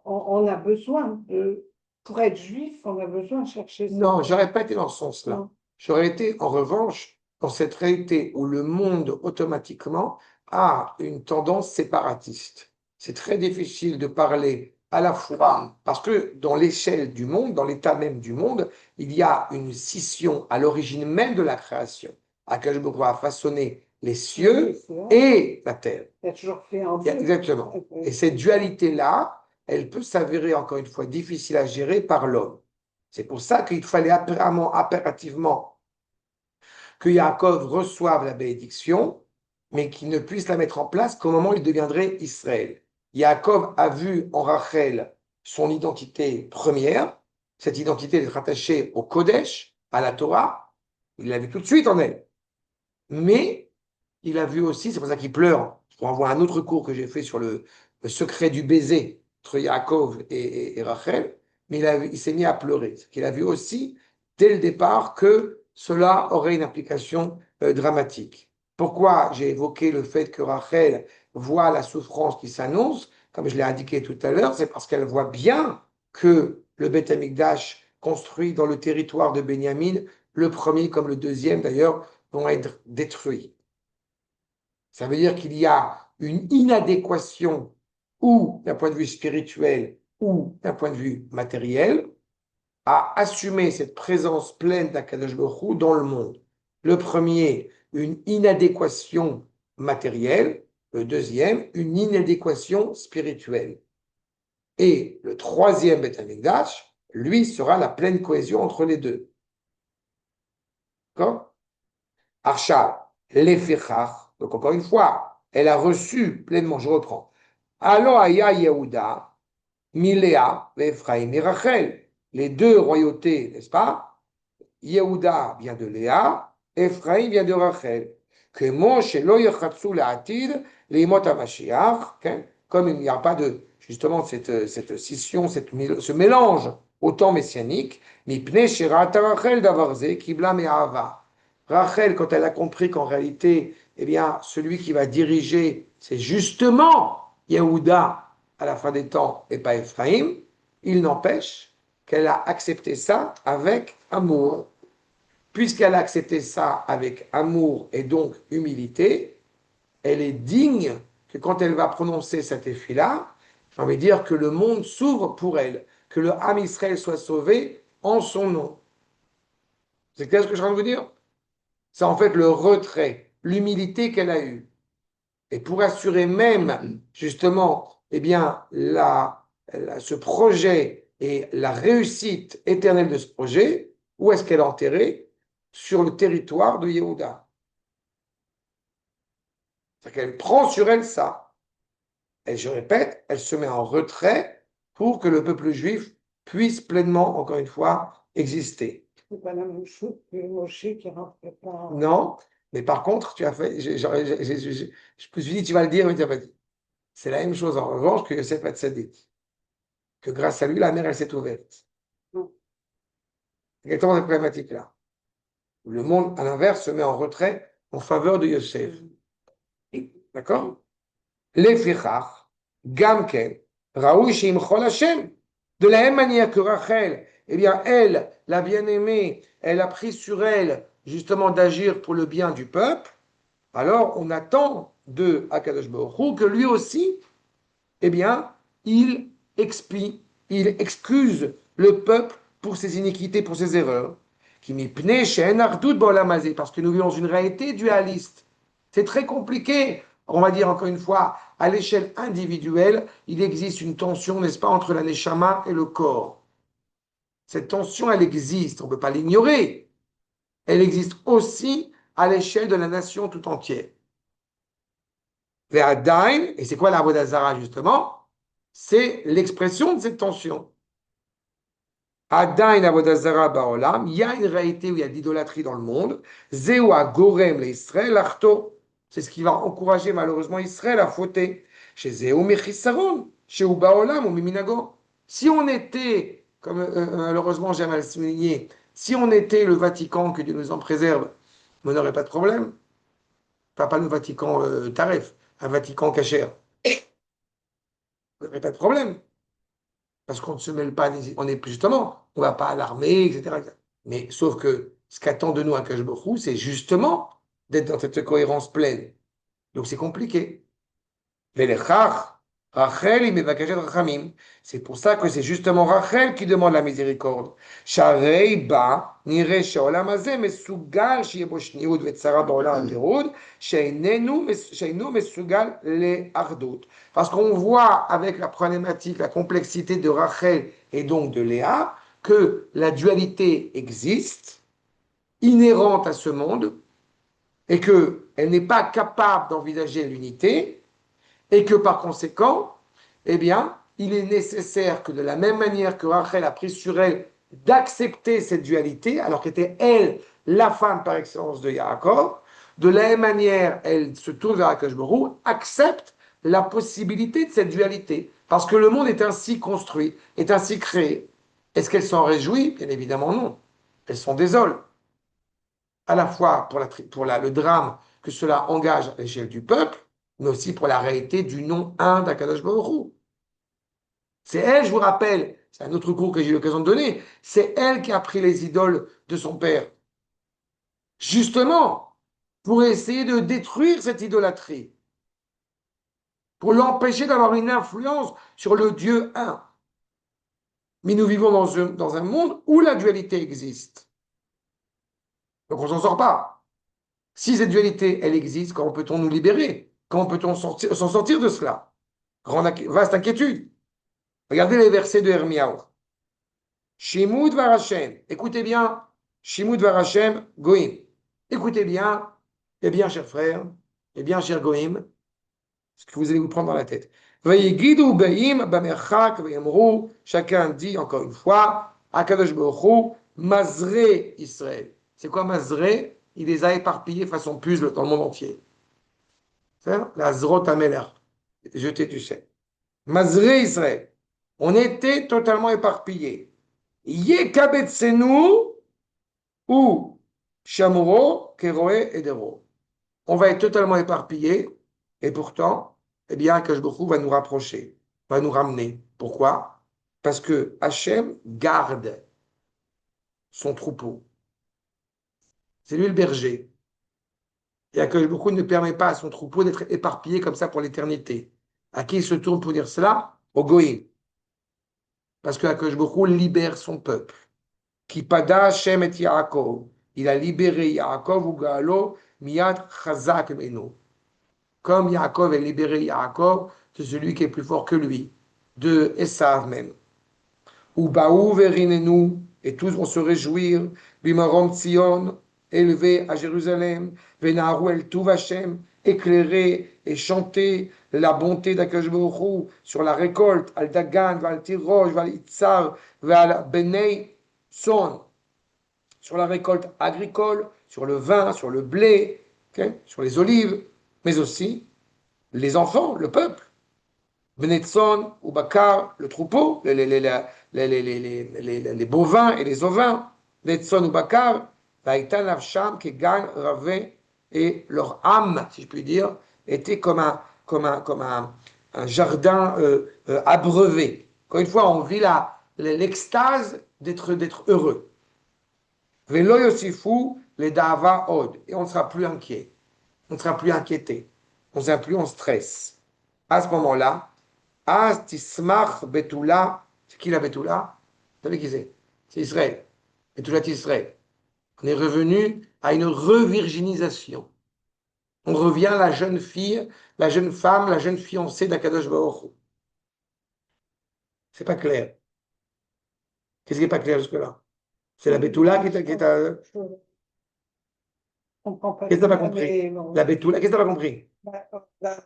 On a besoin de. Pour être juif, on a besoin de chercher ça. Non, j'aurais pas été dans ce sens-là. Non. J'aurais été, en revanche, dans cette réalité où le monde, automatiquement, a une tendance séparatiste. C'est très difficile de parler à la fois, parce que dans l'échelle du monde, dans l'état même du monde, il y a une scission à l'origine même de la création. Akadosh Baruch Hu a façonné les cieux Oui, c'est vrai. et la terre. Il a toujours fait en deux. Exactement. Et cette dualité-là, elle peut s'avérer, encore une fois, difficile à gérer par l'homme. C'est pour ça qu'il fallait impérativement que Yaakov reçoive la bénédiction, mais qu'il ne puisse la mettre en place qu'au moment où il deviendrait Israël. Yaakov a vu en Rachel son identité première. Cette identité est rattachée au Kodesh, à la Torah. Il l'a vu tout de suite en elle. Mais il a vu aussi, c'est pour ça qu'il pleure. Je vous renvoie à un autre cours que j'ai fait sur le secret du baiser entre Yaakov et Rachel, mais il s'est mis à pleurer. Il a vu aussi, dès le départ, que cela aurait une implication dramatique. Pourquoi j'ai évoqué le fait que Rachel voit la souffrance qui s'annonce, comme je l'ai indiqué tout à l'heure, c'est parce qu'elle voit bien que le Beth Amikdash construit dans le territoire de Benjamin, le premier comme le deuxième d'ailleurs, vont être détruits. Ça veut dire qu'il y a une inadéquation ou d'un point de vue spirituel ou d'un point de vue matériel à assumer cette présence pleine d'Akadosh Baruch Hu dans le monde. Le premier, une inadéquation matérielle. Le deuxième, une inadéquation spirituelle. Et le troisième Beth Amikdash, lui, sera la pleine cohésion entre les deux. D'accord? Archa, l'Efechach, donc encore une fois, elle a reçu pleinement, je reprends. Alors Aya Yehuda, Miléa, Ephraim et Rachel, les deux royautés, n'est-ce pas? Yehuda vient de Léa, Ephraim vient de Rachel. Que Moshe lo yachatsu la'atid, leimot HaMashiach, comme il n'y a pas de, justement, cette scission, ce mélange au temps messianique, Mipnei Shirata Rachel davarze, Kibla Me'ava. Rachel, quand elle a compris qu'en réalité, eh bien, celui qui va diriger, c'est justement Yehuda à la fin des temps et pas Ephraim, il n'empêche qu'elle a accepté ça avec amour. Puisqu'elle a accepté ça avec amour et donc humilité, elle est digne que quand elle va prononcer cette effet-là, j'ai envie de dire que le monde s'ouvre pour elle, que le Ham Israël soit sauvé en son nom. C'est clair ce que je suis en train de vous dire? C'est en fait le retrait, l'humilité qu'elle a eue. Et pour assurer même, justement, eh bien, ce projet et la réussite éternelle de ce projet, où est-ce qu'elle est enterrée? Sur le territoire de Yehuda. C'est-à-dire qu'elle prend sur elle ça. Et je répète, elle se met en retrait pour que le peuple juif puisse pleinement, encore une fois, exister. C'est pas la même chose que Moshe qui rentrait pas. Non, mais par contre, tu as fait, je me suis dit, tu vas le dire, mais tu n'as pas dit. C'est la même chose en revanche que Yosef Hatzadik, que grâce à lui, la mer, elle s'est ouverte. Non. C'est exactement cette problématique-là. Le monde, à l'inverse, se met en retrait en faveur de Yosef. D'accord? Les fichach, gamken, raoui sheimchol Hashem. De la même manière que Rachel, eh bien, elle, la bien-aimée, elle a pris sur elle, justement, d'agir pour le bien du peuple. Alors, on attend de Akadosh Baruch Hu que lui aussi, eh bien, il expie, il excuse le peuple pour ses iniquités, pour ses erreurs. Parce que nous vivons dans une réalité dualiste. C'est très compliqué, on va dire encore une fois, à l'échelle individuelle, il existe une tension, n'est-ce pas, entre la neshama et le corps. Cette tension, elle existe, on ne peut pas l'ignorer. Elle existe aussi à l'échelle de la nation tout entière. Et c'est quoi la Avodah justement? C'est l'expression de cette tension. Adain Avodah Zara Baolam, il y a une réalité où il y a de l'idolâtrie dans le monde. Zewa Gorem l'Israël Arto. C'est ce qui va encourager malheureusement Israël à fauter. Chez Zéou Mechisaron, chez Ubaolam ou Miminago. Si on était, comme malheureusement j'aime à le souligner, si on était le Vatican, que Dieu nous en préserve, on n'aurait pas de problème. Pas le Vatican taref, un Vatican cachère. On n'aurait pas de problème. Parce qu'on ne se mêle pas, on est justement, on ne va pas à l'armée, etc. Mais sauf que ce qu'attend de nous un Akash Borou, c'est justement d'être dans cette cohérence pleine. Donc c'est compliqué. Rachel, il rachamim. C'est pour ça que c'est justement Rachel qui demande la miséricorde. Sharei ba, nire sheolam hazeh mesugal shiye bo shniut vetzara baolam perud, sheinu mesugal le ardut. Parce qu'on voit avec la problématique, la complexité de Rachel et donc de Léa, que la dualité existe, inhérente à ce monde, et qu'elle n'est pas capable d'envisager l'unité, et que par conséquent, eh bien, il est nécessaire que de la même manière que Rachel a pris sur elle d'accepter cette dualité, alors qu'elle était elle la femme par excellence de Yaakov, de la même manière, elle se tourne vers Akash Baruch Hu, accepte la possibilité de cette dualité, parce que le monde est ainsi construit, est ainsi créé. Est-ce qu'elle s'en réjouit? Bien évidemment non. Elles s'en désolent. À la fois pour le drame que cela engage à l'échelle du peuple, mais aussi pour la réalité du nom un d'Akadosh Baruch Hu. C'est elle, je vous rappelle, c'est un autre cours que j'ai eu l'occasion de donner, c'est elle qui a pris les idoles de son père. Justement, pour essayer de détruire cette idolâtrie, pour l'empêcher d'avoir une influence sur le Dieu un. Mais nous vivons dans un monde où la dualité existe. Donc on ne s'en sort pas. Si cette dualité, elle existe, comment peut-on nous libérer? Comment peut-on s'en sortir de cela? Vaste inquiétude. Regardez les versets de Hermiaou. Shimud Varashem. Écoutez bien. Shimud Varashem Goïm. Écoutez bien. Eh bien, chers frères. Eh bien, chers Goïm. Ce que vous allez vous prendre dans la tête. Vayigidu Baïm Bamerchak Vayamru. Chacun dit encore une fois. Akadosh Baruch Hu. Mazré Israël. C'est quoi Mazré? Il les a éparpillés façon puzzle dans le monde entier. C'est la Zrot Ameler. Jeté, tu sais. Mazré Israël. On était totalement éparpillés. Yekabetsenu ou Shamuro, Keroé et Dero. On va être totalement éparpillés et pourtant, eh bien, Akash Baruch Hu va nous rapprocher, va nous ramener. Pourquoi? Parce que Hachem garde son troupeau. C'est lui le berger. Et Akash Baruch Hu ne permet pas à son troupeau d'être éparpillé comme ça pour l'éternité. À qui il se tourne pour dire cela? Au Goïm. Parce que Akash Baruch Hu libère son peuple. Kipada Hashem et Yaakov. Il a libéré Yaakov ou Gaalo Miyad Chazak Meno. Comme Yaakov a libéré Yaakov de celui qui est plus fort que lui, de Esav même. Ou Baou Verinenu, et tous vont se réjouir, Bimarom Tzion, élevé à Jérusalem, Venaru El Tuv Hashem, éclairer et chanter la bonté d'Akadosh Baruch Hu sur la récolte, al Dagan, al Tirosh, al Itzar, al Benei Son, sur la récolte agricole, sur le vin, sur le blé, okay, sur les olives, mais aussi les enfants, le peuple. Benetson ou Bakar, le troupeau, les bovins et les ovins, Benetson ou Bakar, Vaïtan Avsham, Kegan, Ravé, et leur âme, si je puis dire, était comme un jardin abreuvé. Encore une fois, on vit l'extase d'être heureux. Velo Yosifu, les Dava Od, et on ne sera plus inquiet, on ne sera plus inquiété, on ne sera plus en stress. À ce moment-là, Az tismach betula. C'est qui la betula? Vous savez qui c'est? C'est Israël. Betula Israël. On est revenu à une revirginisation. On revient à la jeune fille, la jeune femme, la jeune fiancée d'Akadosh Baruch Hu. C'est pas clair. Qu'est-ce qui n'est pas clair jusque-là? C'est la betula qui t'a. Je comprends pas Qu'est-ce que t'as pas bien, compris? mais bon. La betula, qu'est-ce que t'as pas compris?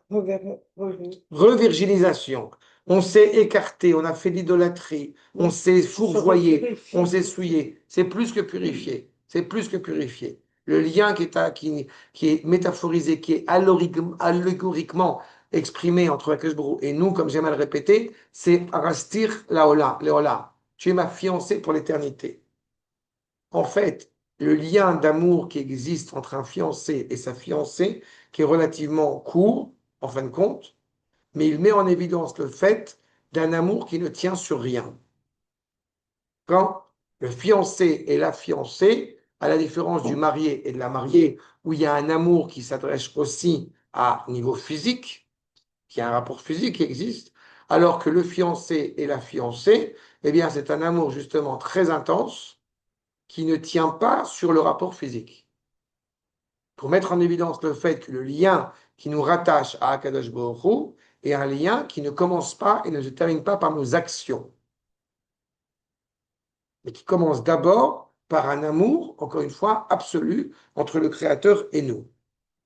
Revenu. Revirginisation. On s'est écarté, on a fait l'idolâtrie, on s'est fourvoyé, on s'est souillé. C'est plus que purifié. C'est plus que purifié. Le lien qui est métaphorisé, qui est allégoriquement exprimé entre Akadosh Baruch Hu et nous, comme j'aime à le répéter, c'est Arastir Leolam. Tu es ma fiancée pour l'éternité. En fait, le lien d'amour qui existe entre un fiancé et sa fiancée, qui est relativement court, en fin de compte, mais il met en évidence le fait d'un amour qui ne tient sur rien. Quand le fiancé et la fiancée, à la différence du marié et de la mariée, où il y a un amour qui s'adresse aussi à niveau physique, qui a un rapport physique qui existe, alors que le fiancé et la fiancée, eh bien, c'est un amour justement très intense qui ne tient pas sur le rapport physique. Pour mettre en évidence le fait que le lien qui nous rattache à Akadosh Baruch Hu est un lien qui ne commence pas et ne se termine pas par nos actions, mais qui commence d'abord par un amour, encore une fois, absolu entre le Créateur et nous.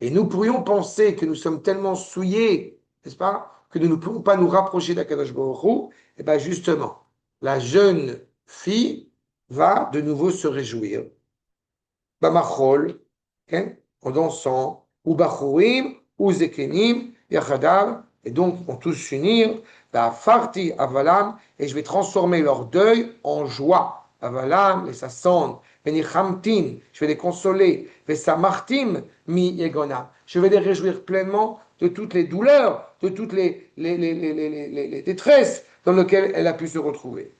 Et nous pourrions penser que nous sommes tellement souillés, n'est-ce pas, que nous ne pouvons pas nous rapprocher d'Akadosh Baruch Hu. Et bien justement, la jeune fille va de nouveau se réjouir. Bamachol, en dansant, ou Bachurim, ou Zekenim, Yachadav, et donc vont tous s'unir, la Farti Avalam, et je vais transformer leur deuil en joie. Avalam, les Sasson, Venichamtin, je vais les consoler, Vesamartim, mi Yegona, je vais les réjouir pleinement de toutes les douleurs, de toutes les détresses dans lesquelles elle a pu se retrouver.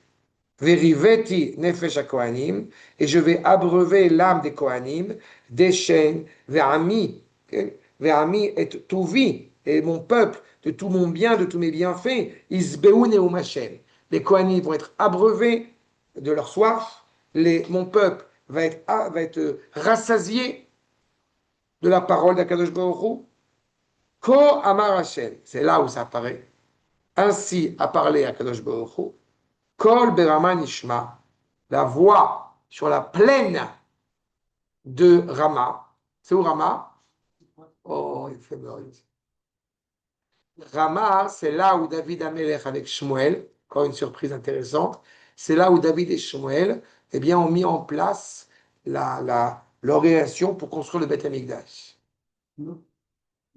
Veriveti nefesh kohanim, et je vais abreuver l'âme des kohanim, des chaînes, ve'ami et tuvi, et mon peuple, de tout mon bien, de tous mes bienfaits, isbeun et umachem. Les kohanim vont être abreuvés de leur soif, mon peuple va être rassasié de la parole d'Akadosh Baruch Hu. Ko amar Hashem, c'est là où ça apparaît. Ainsi a parlé Akadosh Baruch Hu. Kol Berama Nishma, la voix sur la plaine de Rama. C'est où Rama? Oh, il fait beurre. Rama, c'est là où David Amelech avec Shmuel, encore une surprise intéressante, c'est là où David et Shmuel eh bien, ont mis en place l'organisation pour construire le Beth Amikdash.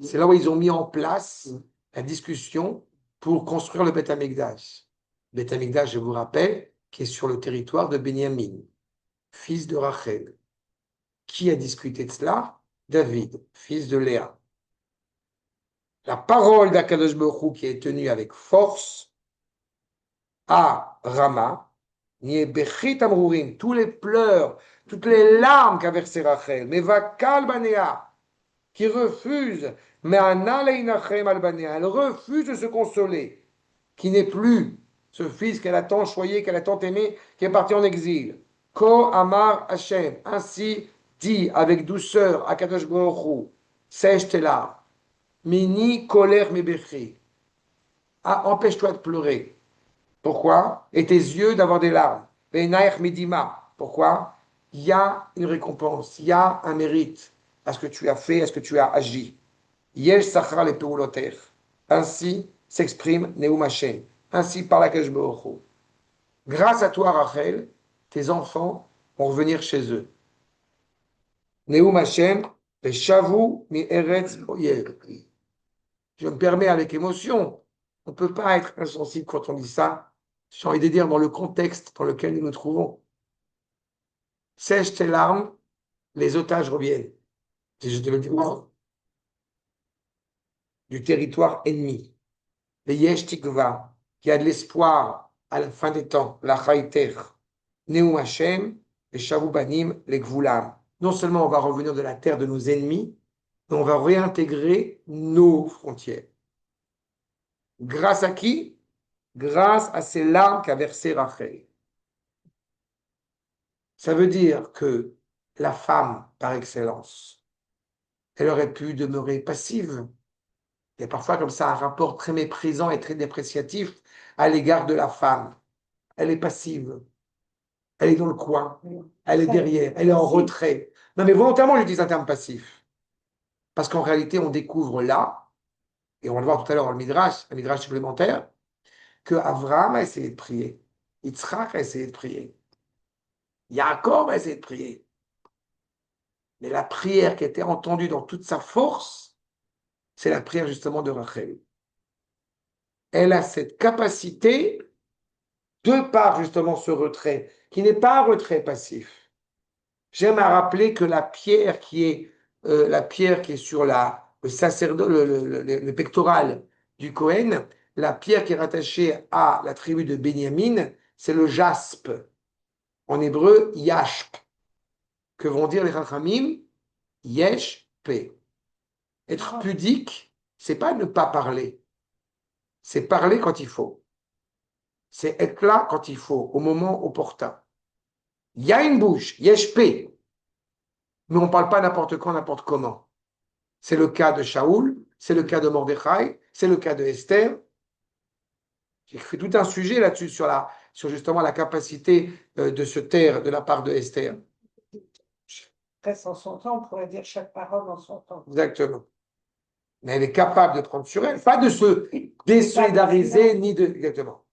C'est là où ils ont mis en place la discussion pour construire le Beth Amikdash. Beth Amikdash, je vous rappelle, qui est sur le territoire de Benyamin, fils de Rachel. Qui a discuté de cela? David, fils de Léa. La parole d'Akadosh Baruch Hu qui est tenue avec force à Rama, tous les pleurs, toutes les larmes qu'a versé Rachel, mais va Kalbanea, qui refuse, mais elle refuse de se consoler, qui n'est plus ce fils qu'elle a tant choyé, qu'elle a tant aimé, qui est parti en exil. Ko Amar Hashem, ainsi dit avec douceur à Kadosh Baruch Hu, sèche tes larmes, mini colère mebechi, empêche-toi de pleurer. Pourquoi? Et tes yeux d'avoir des larmes. Venaich medima. Pourquoi? Il y a une récompense, il y a un mérite à ce que tu as fait, à ce que tu as agi. Yesh Sachar le Peuloter. Ainsi s'exprime Neum Hashem. Ainsi parle Akadosh Baruch Hu. Grâce à toi, Rachel, tes enfants vont revenir chez eux. Neum Hashem, Shavu mi Eretz Oyev. Je me permets avec émotion. On ne peut pas être insensible quand on dit ça. J'ai envie de dire dans le contexte dans lequel nous nous trouvons. Sèche tes larmes, les otages reviennent. Si je te le dis, du territoire ennemi. Le Yesh Tikva, qui a de l'espoir à la fin des temps, la Chaïter, Neum Hashem, et Shavu Banim, les Gvulam. Non seulement on va revenir de la terre de nos ennemis, mais on va réintégrer nos frontières. Grâce à qui? Grâce à ces larmes qu'a versées Rachel. Ça veut dire que la femme, par excellence, elle aurait pu demeurer passive. Il y a parfois comme ça un rapport très méprisant et très dépréciatif à l'égard de la femme. Elle est passive. Elle est dans le coin. Elle est derrière. Elle est en retrait. Non, mais volontairement, j'utilise un terme passif. Parce qu'en réalité, on découvre là, et on va le voir tout à l'heure dans le Midrash, un Midrash supplémentaire, que Avraham a essayé de prier. Yitzhak a essayé de prier. Yaakov a essayé de prier. Mais la prière qui était entendue dans toute sa force, c'est la prière justement de Rachel. Elle a cette capacité, de par justement ce retrait, qui n'est pas un retrait passif. J'aime à rappeler que la pierre qui est sur le sacerdoce, le pectoral du Cohen, la pierre qui est rattachée à la tribu de Benjamin, c'est le jaspe. En hébreu, yashp. Que vont dire les Chachamim? Yesh pe. Être pudique, c'est pas ne pas parler. C'est parler quand il faut. C'est être là quand il faut, au moment opportun. Il y a une bouche, yesh pe. Mais on ne parle pas n'importe quand, n'importe comment. C'est le cas de Shaoul, c'est le cas de Mordechai, c'est le cas de Esther. J'ai fait tout un sujet là-dessus sur justement la capacité de se taire de la part de Esther. Reste en son temps, on pourrait dire chaque parole en son temps. Exactement. Mais elle est capable de prendre sur elle, pas de se désolidariser, ni de... Exactement.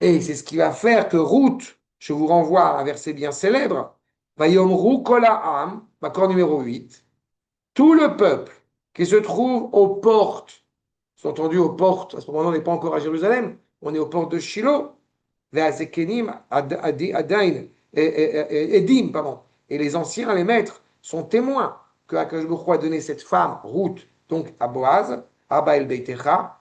Et c'est ce qui va faire que Ruth, je vous renvoie à un verset bien célèbre, Vayomru kol ha'am, accord numéro 8, tout le peuple qui se trouve aux portes, c'est entendu aux portes, à ce moment-là on n'est pas encore à Jérusalem, on est aux portes de Shiloh, Ve'azekenim adain, edim, pardon, et les anciens, les maîtres, sont témoins que Akadosh Baruch Hu a donné cette femme, Ruth, donc à Boaz, Abba el Beitecha,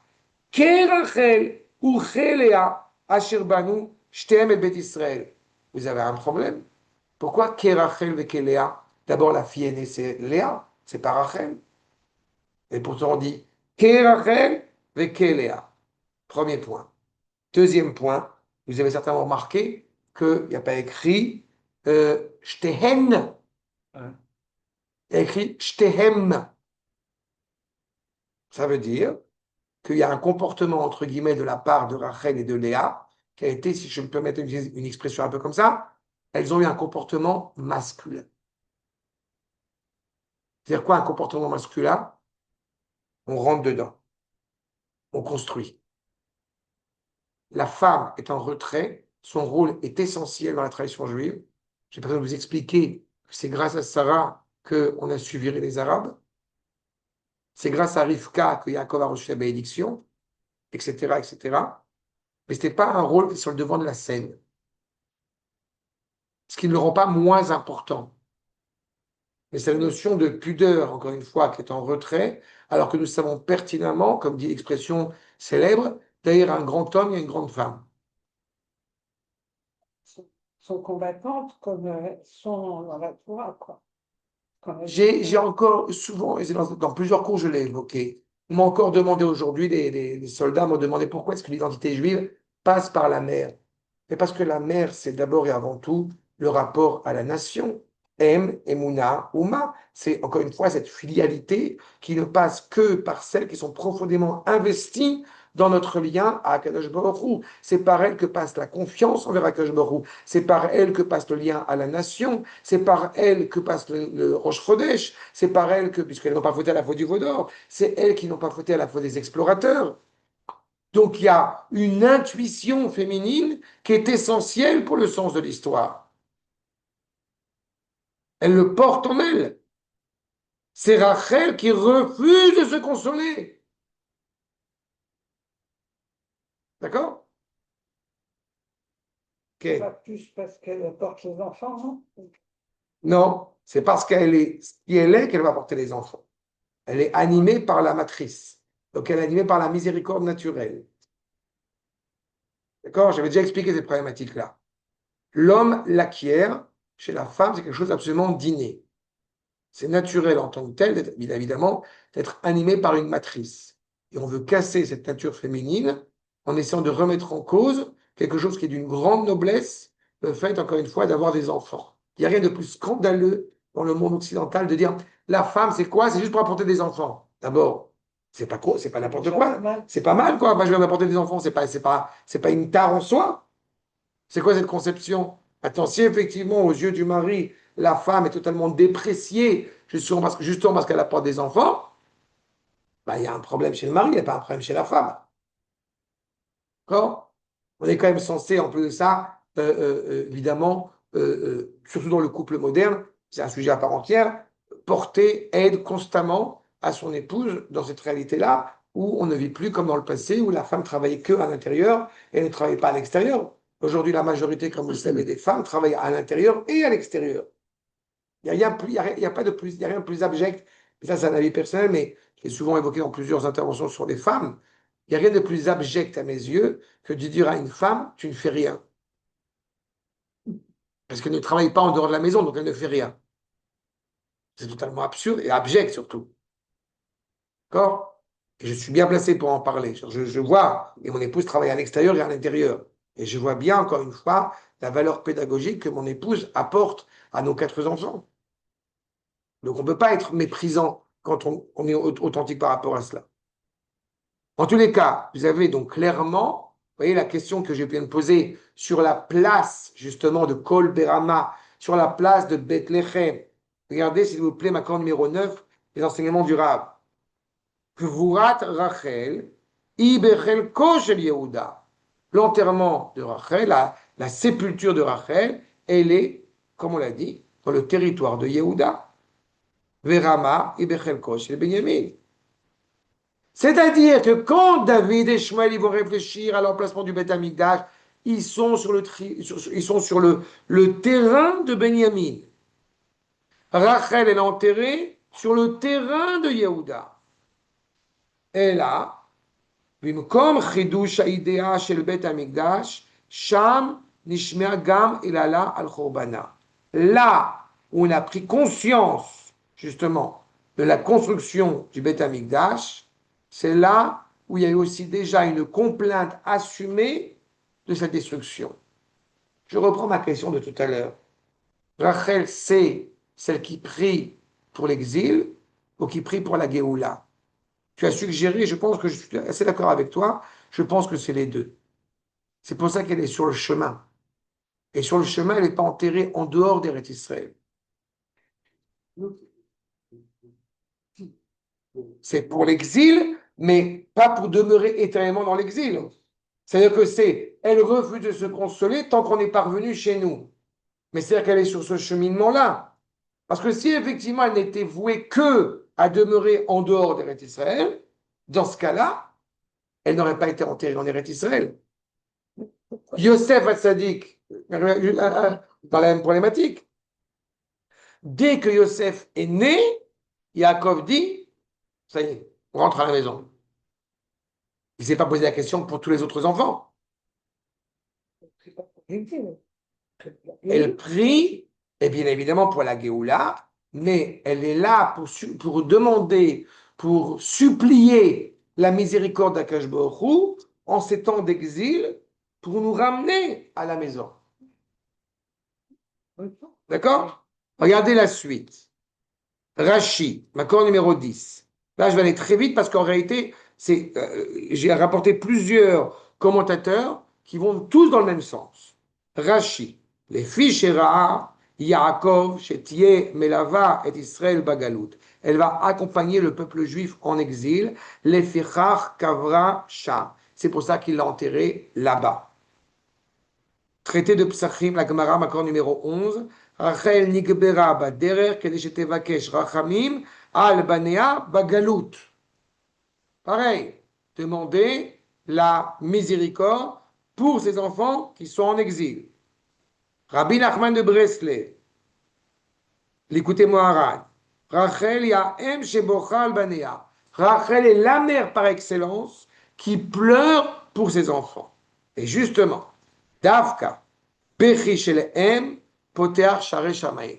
Kerachel ou Chelea, Asher Banu, Shtem et Bet Israël. Vous avez un problème? Pourquoi Kerachel ve Kelea? D'abord, la fille aînée, c'est Léa, c'est pas Rachel. Et pourtant, on dit Kerachel ve Kelea. Premier point. Deuxième point, vous avez certainement remarqué qu'il n'y a pas écrit Shtehen. Il y a écrit Shtehem. Ça veut dire qu'il y a un comportement, entre guillemets, de la part de Rachel et de Léa, qui a été, si je me peux mettre une expression un peu comme ça, elles ont eu un comportement masculin. C'est-à-dire quoi un comportement masculin? On rentre dedans, on construit. La femme est en retrait, son rôle est essentiel dans la tradition juive. J'ai besoin de vous expliquer que c'est grâce à Sarah qu'on a su virer les Arabes. C'est grâce à Rivka que Yaakov a reçu la bénédiction, etc., etc. Mais ce n'était pas un rôle qui est sur le devant de la scène. Ce qui ne le rend pas moins important. Mais c'est la notion de pudeur, encore une fois, qui est en retrait, alors que nous savons pertinemment, comme dit l'expression célèbre, derrière un grand homme, il y a une grande femme. Sont combattantes comme elles sont dans la Torah, quoi. J'ai encore souvent, et dans plusieurs cours je l'ai évoqué, on m'a encore demandé aujourd'hui, les soldats m'ont demandé pourquoi est-ce que l'identité juive passe par la mère. Mais parce que la mère, c'est d'abord et avant tout le rapport à la nation. Emouna, Uma, c'est encore une fois cette filialité qui ne passe que par celles qui sont profondément investies dans notre lien à Akadosh Baruch Hu. C'est par elle que passe la confiance envers Akadosh Baruch Hu. C'est par elle que passe le lien à la nation. C'est par elle que passe le Rosh Chodesh. C'est par elle que, puisqu'elles n'ont pas fauté à la faute du veau d'or, c'est elles qui n'ont pas fauté à la faute des explorateurs. Donc il y a une intuition féminine qui est essentielle pour le sens de l'histoire. Elle le porte en elle. C'est Rachel qui refuse de se consoler. D'accord? Ok. Pas plus parce qu'elle porte les enfants, non? Non, c'est parce qu'elle est ce qui elle est qu'elle va porter les enfants. Elle est animée par la matrice. Donc elle est animée par la miséricorde naturelle. D'accord? J'avais déjà expliqué cette problématique-là. L'homme l'acquiert, chez la femme, c'est quelque chose d'absolument d'inné. C'est naturel en tant que tel, évidemment, d'être animé par une matrice. Et on veut casser cette nature féminine en essayant de remettre en cause quelque chose qui est d'une grande noblesse, le fait, encore une fois, d'avoir des enfants. Il n'y a rien de plus scandaleux dans le monde occidental de dire la femme, c'est quoi? C'est juste pour apporter des enfants. D'abord, c'est pas quoi, c'est pas n'importe quoi. C'est pas mal, quoi. Moi, je vais m'apporter des enfants, c'est pas une tare en soi. C'est quoi cette conception? Attends, si effectivement, aux yeux du mari, la femme est totalement dépréciée, justement parce qu'elle apporte des enfants, bah, il y a un problème chez le mari, il n'y a pas un problème chez la femme. D'accord? On est quand même censé, en plus de ça, évidemment, surtout dans le couple moderne, c'est un sujet à part entière, porter aide constamment à son épouse dans cette réalité-là, où on ne vit plus comme dans le passé, où la femme travaillait que à l'intérieur et ne travaillait pas à l'extérieur. Aujourd'hui, la majorité, comme vous le savez, des femmes travaillent à l'intérieur et à l'extérieur. Il n'y a, rien plus- il y a pas de plus, il y a rien de plus abject. Et ça, c'est un avis personnel, mais qui est souvent évoqué dans plusieurs interventions sur les femmes. Il n'y a rien de plus abject à mes yeux que de dire à une femme, tu ne fais rien. Parce qu'elle ne travaille pas en dehors de la maison, donc elle ne fait rien. C'est totalement absurde et abject surtout. D'accord? Et je suis bien placé pour en parler. Je vois, et mon épouse travaille à l'extérieur et à l'intérieur. Et je vois bien, encore une fois, la valeur pédagogique que mon épouse apporte à nos 4 enfants. Donc on ne peut pas être méprisant quand on est authentique par rapport à cela. En tous les cas, vous avez donc clairement, vous voyez la question que je viens de poser sur la place justement de Kol Berama, sur la place de Bethléem. Regardez s'il vous plaît, ma corde numéro 9, les enseignements du Rav. Kvurat Rachel, Ibechel Koshel Yehuda. L'enterrement de Rachel, la sépulture de Rachel, elle est, comme on l'a dit, dans le territoire de Yehuda. Verama, Ibechel Koshel Benyamin. C'est-à-dire que quand David et Shmuel ils vont réfléchir à l'emplacement du Beth Amikdash, ils sont sur le terrain de Benjamin. Rachel est enterrée sur le terrain de Yehuda. Et là, במקום חידוש האידאה של בית המקדש, שם נשמע גם ilala al Khorbana. Là où on a pris conscience, justement, de la construction du Beth Amikdash, c'est là où il y a eu aussi déjà une complainte assumée de sa destruction. Je reprends ma question de tout à l'heure. Rachel, c'est celle qui prie pour l'exil ou qui prie pour la Géoula? Tu as suggéré, je pense que je suis assez d'accord avec toi, je pense que c'est les deux. C'est pour ça qu'elle est sur le chemin. Et sur le chemin, elle n'est pas enterrée en dehors d'Eretz Israël. C'est pour l'exil, mais pas pour demeurer éternellement dans l'exil. C'est-à-dire que elle refuse de se consoler tant qu'on n'est pas revenu chez nous. Mais c'est-à-dire qu'elle est sur ce cheminement-là. Parce que si effectivement elle n'était vouée que à demeurer en dehors d'Eretz Israël, dans ce cas-là, elle n'aurait pas été enterrée en Eretz Israël. Yosef Hatzadik, dans la même problématique. Dès que Yosef est né, Yaakov dit, ça y est, on rentre à la maison. Il ne s'est pas posé la question pour tous les autres enfants. Elle prie, et bien évidemment pour la Géoula, mais elle est là pour demander, pour supplier la miséricorde d'Akash Baruch Hu en ces temps d'exil pour nous ramener à la maison. D'accord? Regardez la suite. Rashi, ma corde numéro 10. Là, je vais aller très vite parce qu'en réalité, J'ai rapporté plusieurs commentateurs qui vont tous dans le même sens. Rashi, les fiches Shera, Yaakov, Shetie, Melava et Israël Bagalout. Elle va accompagner le peuple juif en exil. Les Fichach Kavra Sham. C'est pour ça qu'il l'a enterré là-bas. Traité de Psachim, la Gemara, accord numéro 11. Rachel Nigbera Baderer, Kedeshetevakesh Rachamim, Al Banea Bagalout. Pareil, demander la miséricorde pour ces enfants qui sont en exil. Rabbi Nachman de Breslev, l'écoutez Moharan. Rachel Yahem Shebochal Banea. Rachel est la mère par excellence qui pleure pour ses enfants. Et justement, Davka, Bechi Shelehem, Poteach Share Shamayim.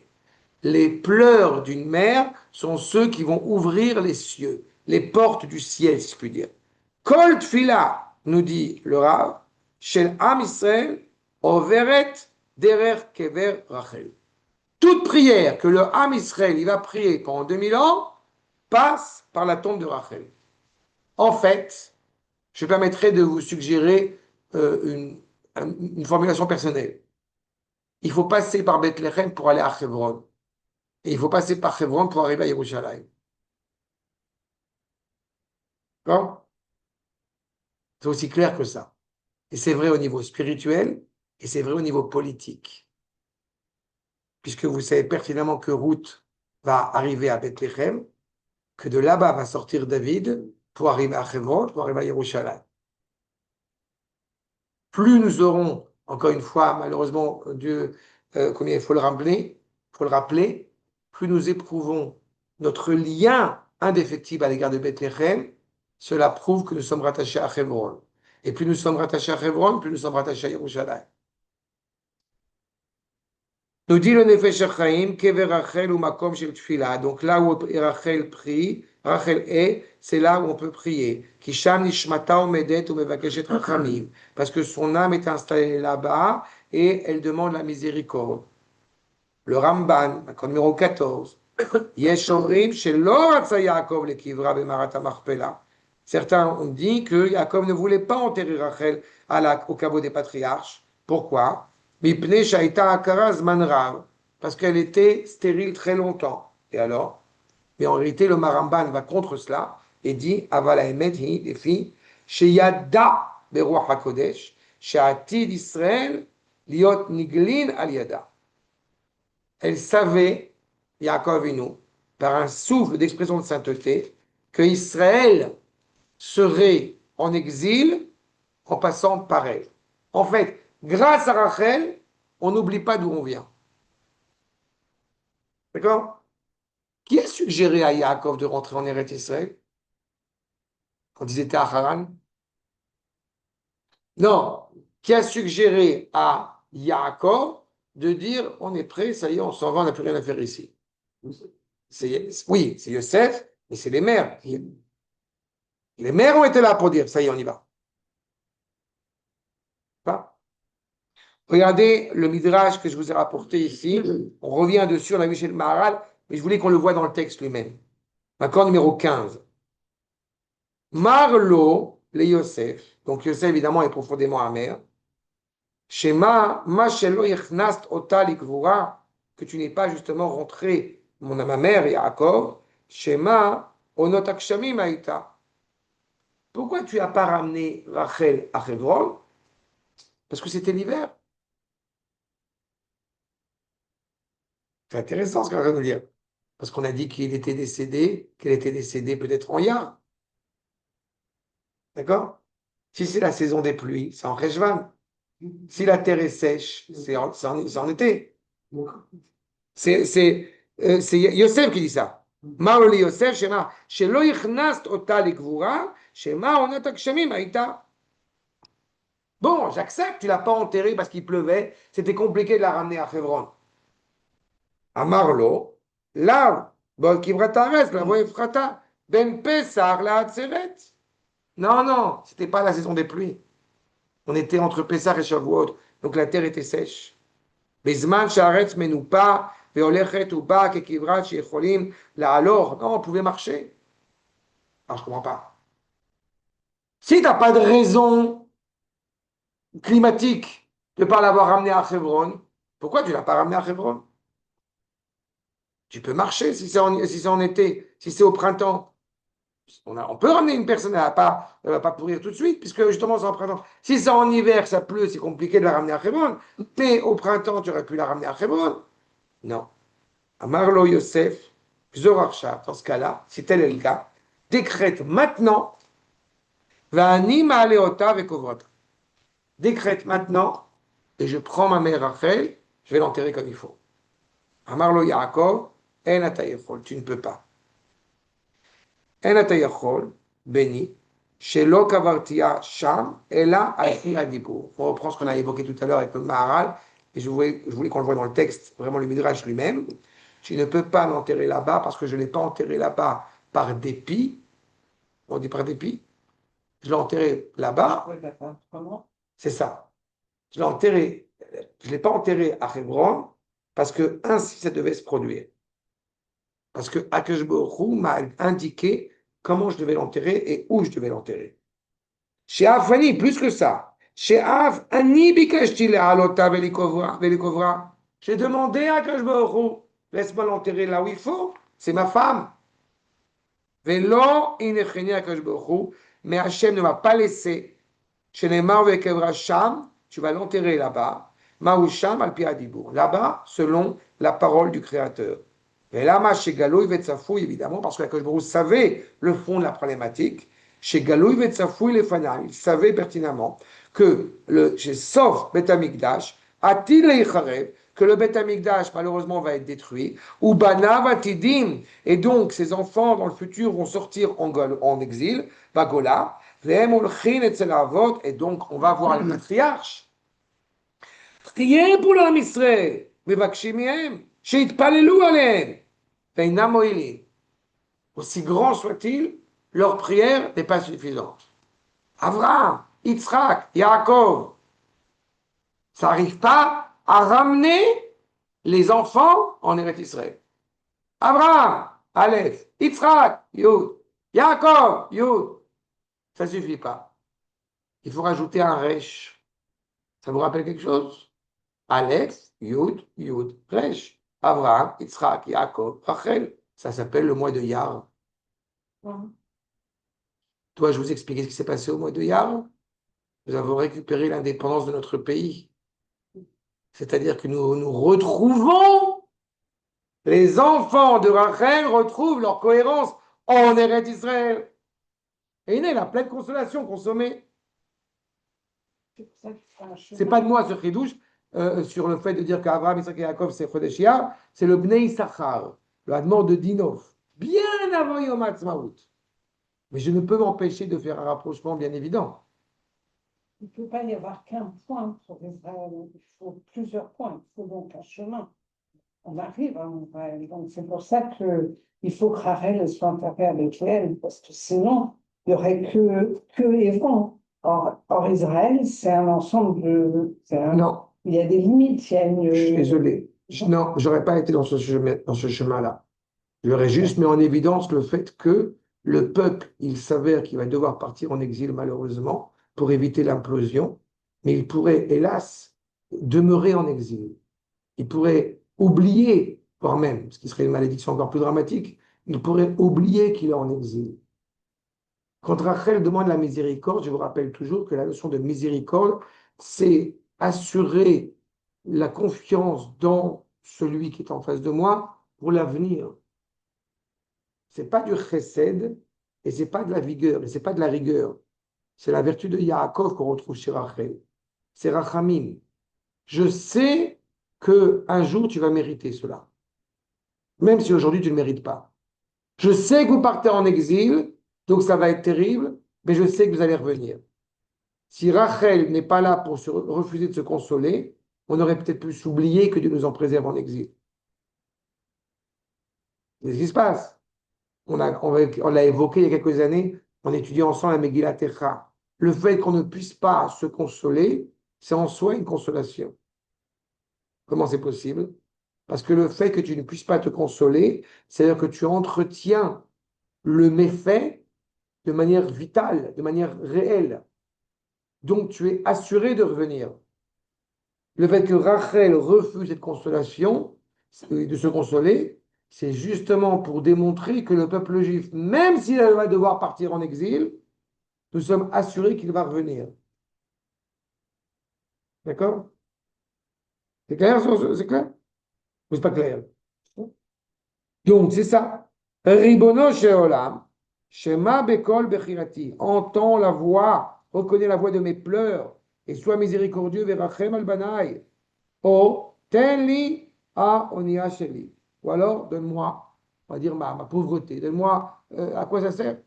Les pleurs d'une mère sont ceux qui vont ouvrir les cieux, les portes du ciel, si je puis dire. Kol Tfila, nous dit le Rav, Shel Am Israël, Overet Derer Kever Rachel. Toute prière que le Am Israël il va prier pendant 2000 ans passe par la tombe de Rachel. En fait, je permettrai de vous suggérer une formulation personnelle. Il faut passer par Bethléem pour aller à Hebron. Et il faut passer par Hebron pour arriver à Yerushalayim. D'accord? C'est aussi clair que ça. Et c'est vrai au niveau spirituel et c'est vrai au niveau politique. Puisque vous savez pertinemment que Ruth va arriver à Bethléem, que de là-bas va sortir David pour arriver à Hebron, pour arriver à Yerushalayim. Plus nous aurons, encore une fois, malheureusement, Dieu, combien il faut le rappeler, plus nous éprouvons notre lien indéfectible à l'égard de Bethléem, cela prouve que nous sommes rattachés à Hebron. Et plus nous sommes rattachés à Hebron, plus nous sommes rattachés à Yerushalayim. Nous dit le Nefesh HaChaim, Kever Rachel ou Makom Shel Tfila. Donc là où Rachel prie, Rachel est, c'est là où on peut prier. Kisham Nishmata Omedet ou Mevakeshet Rachamim. Parce que son âme est installée là-bas et elle demande la miséricorde. Le Ramban, accord numéro 14. Yesh Omrim Shelo Ratza Yaakov le Kivra Bemarat HaMachpelah. Certains ont dit que Yaakov ne voulait pas enterrer Rachel au caveau des patriarches. Pourquoi? Parce qu'elle était stérile très longtemps. Et alors? Mais en réalité, le Maramban va contre cela et dit Avala Emet hi, les filles, Sheyada Beruach HaKodesh, She'atid Israël, Liot Niglin al Yada. Elle savait, Yaakov Avinu, par un souffle d'expression de sainteté, que Israël serait en exil en passant par elle. En fait, grâce à Rachel, on n'oublie pas d'où on vient. D'accord? Qui a suggéré à Yaakov de rentrer en Eretz Israël quand ils étaient à Haran? Non. Qui a suggéré à Yaakov de dire on est prêt, ça y est, on s'en va, on n'a plus rien à faire ici? Oui, c'est Yosef, mais c'est les mères. Les mères ont été là pour dire ça y est, on y va. Pas? Regardez le midrash que je vous ai rapporté ici. On revient dessus, on a vu chez le Maharal, mais je voulais qu'on le voit dans le texte lui-même. Accord numéro 15. Marlo, les Yosef. Donc Yosef, évidemment, est profondément amer. Shema, ma shelo yechnast ota likvura, que tu n'es pas justement rentré, ma mère, Yaakov. Shema, onot akshamim aïta. Pourquoi tu n'as pas ramené Rachel à Hebron? Parce que c'était l'hiver. C'est intéressant ce qu'on va nous dire. Parce qu'on a dit qu'il était décédé, qu'elle était décédée peut-être en Iyar. D'accord? Si c'est la saison des pluies, c'est en Rejvan. Si la terre est sèche, c'est en été. C'est Yosef qui dit ça. Maroli Yosef, Shema, Shelo yichnast ota likvura, Shema onot akshamim aïta. Bon, j'accepte, tu l'as pas enterré parce qu'il pleuvait, c'était compliqué de la ramener à Hebron. À Marlo, là, bon, Kivratares, la voie Efrata, Ben Pesar, la Hatzeret. Non, non, c'était pas la saison des pluies. On était entre Pessah et Shavuot, donc la terre était sèche. Bezman Shaaretz Menupa, Veolechet Uba, Kekivrat, Shecholim, la alors, non, on pouvait marcher. Alors je comprends pas. Si tu n'as pas de raison climatique de ne pas l'avoir ramené à Hebron, pourquoi tu ne l'as pas ramené à Hebron? Tu peux marcher si c'est en été, si c'est au printemps. On peut ramener une personne, elle ne va pas pourrir tout de suite, puisque justement c'est en printemps. Si c'est en hiver, ça pleut, c'est compliqué de la ramener à Hebron. Mais au printemps, tu aurais pu la ramener à Hebron. Non. Amarlo Yosef, Zorarsha, dans ce cas-là, si tel est le cas, décrète maintenant, Va'ani ma'aleota vekovrota. Décrète maintenant, et je prends ma mère Rachel, je vais l'enterrer comme il faut. Amarlo Yaakov, En atayechol, tu ne peux pas. En atayechol, béni, Shelo kavartia sham, ela alchi adibur. On reprend ce qu'on a évoqué tout à l'heure avec le Maharal, et je voulais qu'on le voit dans le texte, vraiment le Midrash lui-même. Tu ne peux pas l'enterrer là-bas parce que je ne l'ai pas enterré là-bas par dépit. On dit par dépit. Je l'ai enterré là-bas. Oui, d'accord. Comment? C'est ça. Je l'ai enterré. Je ne l'ai pas enterré à Hebron parce que ainsi ça devait se produire. Parce que Akash Baruch Hu m'a indiqué comment je devais l'enterrer et où je devais l'enterrer. Chez Afani, plus que ça. Chez Af, Ani bikashti le'alota velikovra. J'ai demandé à Akash Baruch Hu, laisse-moi l'enterrer là où il faut. C'est ma femme. Velo inecheni Akash Baruch Hu, mais Hachem ne m'a pas laissé. Chez les Marvekevra Sham, tu vas l'enterrer là-bas. Maoucham al Piadibur. Là-bas, selon la parole du Créateur. Et là, chez Galoui Vetsafou, évidemment, parce que Akash Baruch Hu savait le fond de la problématique. Chez Galoui Vetsafou, les Fanam, il savait pertinemment que chez Sof Bet Amikdash, a-t-il que le Beth Amikdash malheureusement va être détruit, ou Banav Atidim, et donc ses enfants dans le futur vont sortir en exil, Bagola, et donc on va voir les patriarches. Priez pour l'homme Israël, aussi grand soit-il, leur prière n'est pas suffisante. Abraham, Yitzhak, Yaakov, ça n'arrive pas à ramener les enfants en Eretz Israël. Abraham, Aleph, Yitzhak, Yud, Yaakov, Yud, ça ne suffit pas. Il faut rajouter un Resh. Ça vous rappelle quelque chose? Aleph, Yud, Yud, Resh. Abraham, Yitzhak, Yaakov, Rachel. Ça s'appelle le mois de Yar. Toi, je vous explique ce qui s'est passé au mois de Yar. Nous avons récupéré l'indépendance de notre pays. C'est-à-dire que nous retrouvons, les enfants de Rachel retrouvent leur cohérence en Eretz Israël. Et il est la pleine consolation consommée. C'est pas de moi ce chidouche sur le fait de dire qu'Abraham, Isaac et Yaakov c'est Chodesh Iyar, c'est le Bnei Issachar, le Hadmor de Dinov, bien avant Yom Ha'atzmaut. Mais je ne peux m'empêcher de faire un rapprochement bien évident. Il ne peut pas y avoir qu'un point sur Israël, il faut plusieurs points, il faut donc un chemin. On arrive à Israël, donc c'est pour ça qu'il faut que Rachel soit enterrée avec elle, parce que sinon, il n'y aurait que Évron. Or, Israël, c'est un ensemble de... Non. Il y a des limites, il y a une... Je suis désolé. Non, je n'aurais pas été dans ce chemin-là. J'aurais juste mis en évidence le fait que le peuple, il s'avère qu'il va devoir partir en exil malheureusement pour éviter l'implosion, mais il pourrait, hélas, demeurer en exil. Il pourrait oublier, voire même, ce qui serait une malédiction encore plus dramatique, il pourrait oublier qu'il est en exil. Quand Rachel demande la miséricorde, je vous rappelle toujours que la notion de miséricorde, c'est assurer la confiance dans celui qui est en face de moi pour l'avenir. Ce n'est pas du chesed, et ce n'est pas de la vigueur, et ce n'est pas de la rigueur. C'est la vertu de Yaakov qu'on retrouve chez Rachel. C'est Rachamim. Je sais qu'un jour tu vas mériter cela, même si aujourd'hui tu ne le mérites pas. Je sais que vous partez en exil, donc ça va être terrible, mais je sais que vous allez revenir. Si Rachel n'est pas là pour refuser de se consoler, on aurait peut-être pu s'oublier que Dieu nous en préserve en exil. C'est ce qui se passe. On l'a évoqué il y a quelques années, on étudiait ensemble la Megillat Echa. Le fait qu'on ne puisse pas se consoler, c'est en soi une consolation. Comment c'est possible? Parce que le fait que tu ne puisses pas te consoler, c'est-à-dire que tu entretiens le méfait de manière vitale, de manière réelle. Donc tu es assuré de revenir. Le fait que Rachel refuse cette consolation, de se consoler, c'est justement pour démontrer que le peuple juif, même s'il va devoir partir en exil, nous sommes assurés qu'il va revenir. D'accord? C'est clair? C'est clair? Ou c'est pas clair? Donc, c'est ça. Ribono sheolam, shema bekol bechirati. Entends la voix, reconnais la voix de mes pleurs, et sois miséricordieux verachem al banaï. Oh, tenli a onia sheli. Ou alors, donne-moi, on va dire ma pauvreté, donne-moi à quoi ça sert,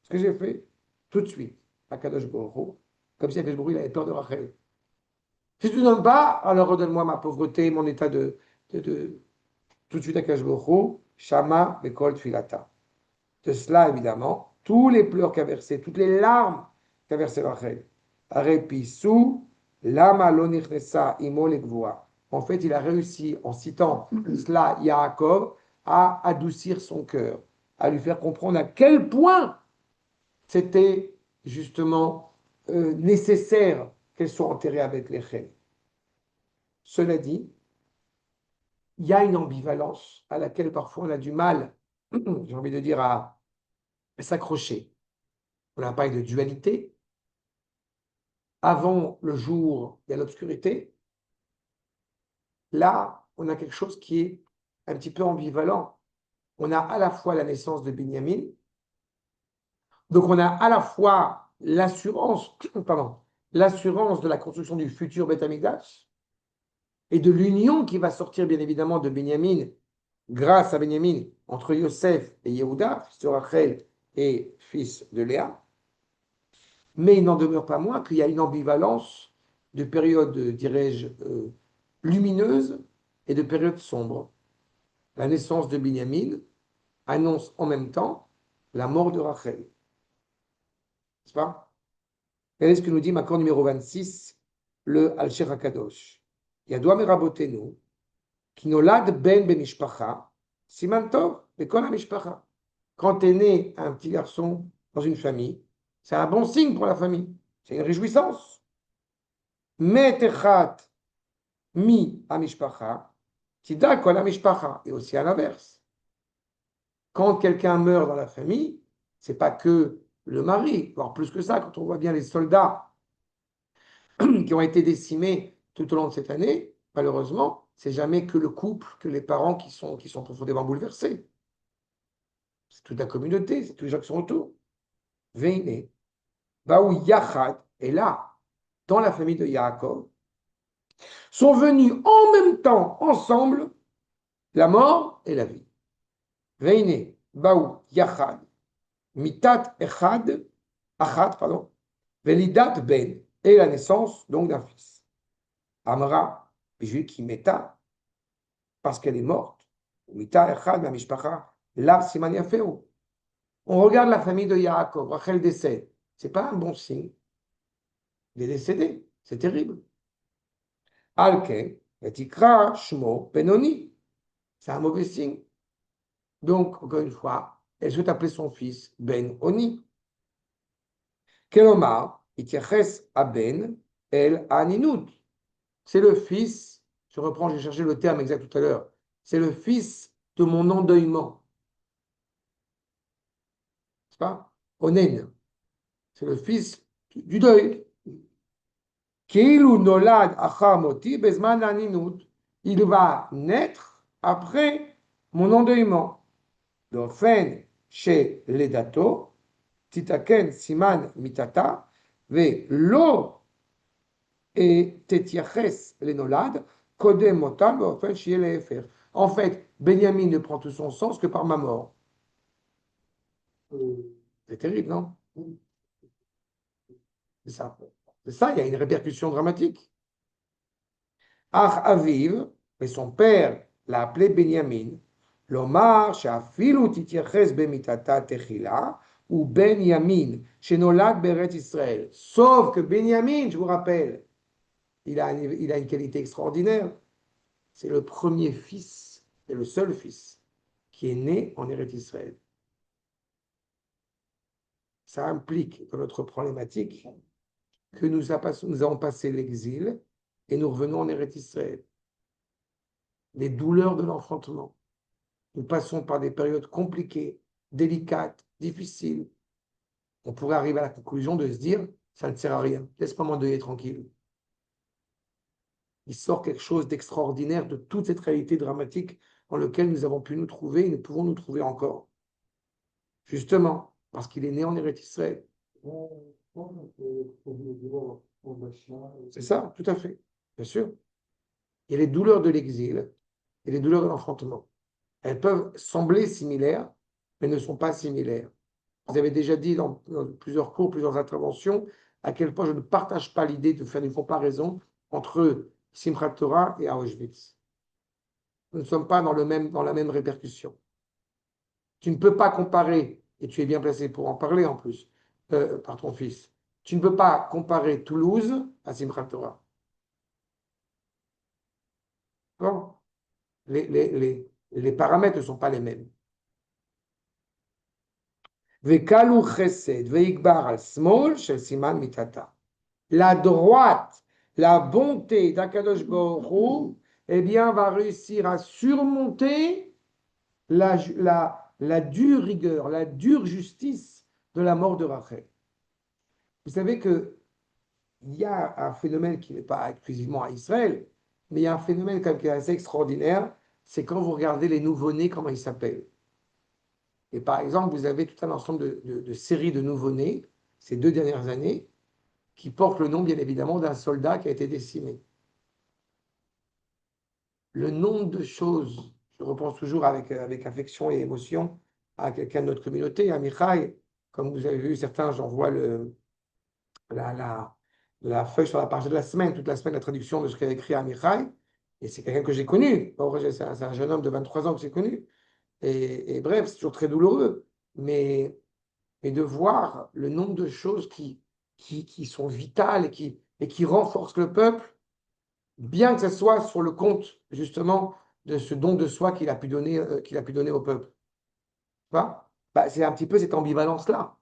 ce que j'ai fait, tout de suite, à Kadosh Baruch Hu. Comme si Kadosh Baruch Hu, il avait peur de Rachel. Si tu ne donnes pas, alors redonne-moi ma pauvreté, mon état de tout de suite à Kadosh Baruch Hu, Shama Bekol Tfilata. De cela, évidemment, tous les pleurs qu'a versé, toutes les larmes qu'a versé Rachel. Arepisou, lama lo nichnesa imo legvoa. En fait, il a réussi, en citant cela Yaakov, à adoucir son cœur, à lui faire comprendre à quel point c'était justement nécessaire qu'elle soit enterrée avec les Bethléem. Cela dit, il y a une ambivalence à laquelle parfois on a du mal, j'ai envie de dire, à s'accrocher. On a parlé de dualité. Avant le jour, il y a l'obscurité. Là, on a quelque chose qui est un petit peu ambivalent. On a à la fois la naissance de Binyamin, donc on a à la fois l'assurance, pardon, l'assurance de la construction du futur Beth Amikdash et de l'union qui va sortir bien évidemment de Binyamin, grâce à Binyamin, entre Yosef et Yehuda, fils de Rachel et fils de Léa. Mais il n'en demeure pas moins qu'il y a une ambivalence de périodes, dirais-je, lumineuses et de périodes sombres. La naissance de Binyamin annonce en même temps la mort de Rachel. N'est-ce pas? Regardez ce que nous dit Makor numéro 26, le Al-Sher HaKadosh. Yadoua merabotenu, ki nolad ben bemishpacha, siman tov bekol hamishpacha. Quand est né un petit garçon dans une famille, c'est un bon signe pour la famille. C'est une réjouissance. Metechat mi amishpacha, tida kol amishpacha. Et aussi à l'inverse. Quand quelqu'un meurt dans la famille, c'est pas que le mari, voire plus que ça, quand on voit bien les soldats qui ont été décimés tout au long de cette année, malheureusement, c'est jamais que le couple, que les parents qui sont profondément bouleversés. C'est toute la communauté, c'est tous les gens qui sont autour. Veine, Baou Yachad, et là, dans la famille de Yaakov, sont venus en même temps, ensemble, la mort et la vie. Veine, Baou Yachad, Mitat Echad, Achad, pardon, Velidat Ben, et la naissance donc d'un fils. Amra, Bijou qui meta, parce qu'elle est morte. Mita Echad, Mishpacha, là, Siman Yafeu. On regarde la famille de Yaakov, Rachel décède. C'est pas un bon signe. Il est décédé, c'est terrible. Alken, Etikra, Shmo, Benoni. C'est un mauvais signe. Donc, encore une fois, elle souhaite appeler son fils Ben Oni. Kelomar, Itiaches à Ben, El Aninout. C'est le fils, je reprends, j'ai cherché le terme exact tout à l'heure, c'est le fils de mon endeuillement. C'est pas Onen. C'est le fils du deuil. Keilu nolad achar moti bezman aninut. Il va naître après mon endeuillement. D'ofen chez Ledato, titaken siman mitata, ve lo et tetiaches le nolad, kodem motam, d'ofen chez Lefer. En fait, Benjamin ne prend tout son sens que par ma mort. C'est terrible, non? C'est ça. C'est ça, il y a une répercussion dramatique. Ach Aviv, mais son père l'a appelé Benjamin. Lomar, she'afilu tityaches bemitata techila, ou Benjamin, shenolad beret Israël. Sauf que Benjamin, je vous rappelle, il a une qualité extraordinaire. C'est le premier fils, et le seul fils, qui est né en Eretz Israël. ça implique dans notre problématique que nous avons passé l'exil et nous revenons en Eretz Israël. Les douleurs de l'enfantement. Nous passons par des périodes compliquées, délicates, difficiles. On pourrait arriver à la conclusion de se dire, ça ne sert à rien, laisse-moi m'endeuiller tranquille. Il sort quelque chose d'extraordinaire de toute cette réalité dramatique dans laquelle nous avons pu nous trouver et nous pouvons nous trouver encore. Justement, parce qu'il est né en Eretz Israël. C'est ça, tout à fait, bien sûr. Il y a les douleurs de l'exil et les douleurs de l'enfantement. Elles peuvent sembler similaires, mais ne sont pas similaires. Vous avez déjà dit dans plusieurs cours, plusieurs interventions, à quel point je ne partage pas l'idée de faire une comparaison entre Simchat Torah et Auschwitz. Nous ne sommes pas dans la même répercussion. Tu ne peux pas comparer, et tu es bien placé pour en parler en plus, par ton fils, tu ne peux pas comparer Toulouse à Simchat Torah. Bon, les paramètres ne sont pas les mêmes. Vekalu chesed veikbar al smol shel siman mitata. La droite, la bonté d'Akadosh Baruch Hu, eh bien, va réussir à surmonter la dure rigueur, la dure justice de la mort de Rachel. Vous savez qu'il y a un phénomène qui n'est pas exclusivement à Israël, mais il y a un phénomène quand même qui est assez extraordinaire, c'est quand vous regardez les nouveau-nés, comment ils s'appellent. Et par exemple, vous avez tout un ensemble de séries de nouveau-nés, ces 2 dernières années, qui portent le nom, bien évidemment, d'un soldat qui a été décimé. Le nombre de choses, je repense toujours avec affection et émotion à quelqu'un de notre communauté, à Michaï, comme vous avez vu, certains, j'envoie la feuille sur la page de la semaine, toute la semaine, la traduction de ce qu'a écrit à Michaï, et c'est quelqu'un que j'ai connu, c'est un jeune homme de 23 ans que j'ai connu, et bref, c'est toujours très douloureux, mais de voir le nombre de choses qui sont vitales et qui renforcent le peuple, bien que ce soit sur le compte, justement, de ce don de soi qu'il a pu donner au peuple. C'est un petit peu cette ambivalence-là.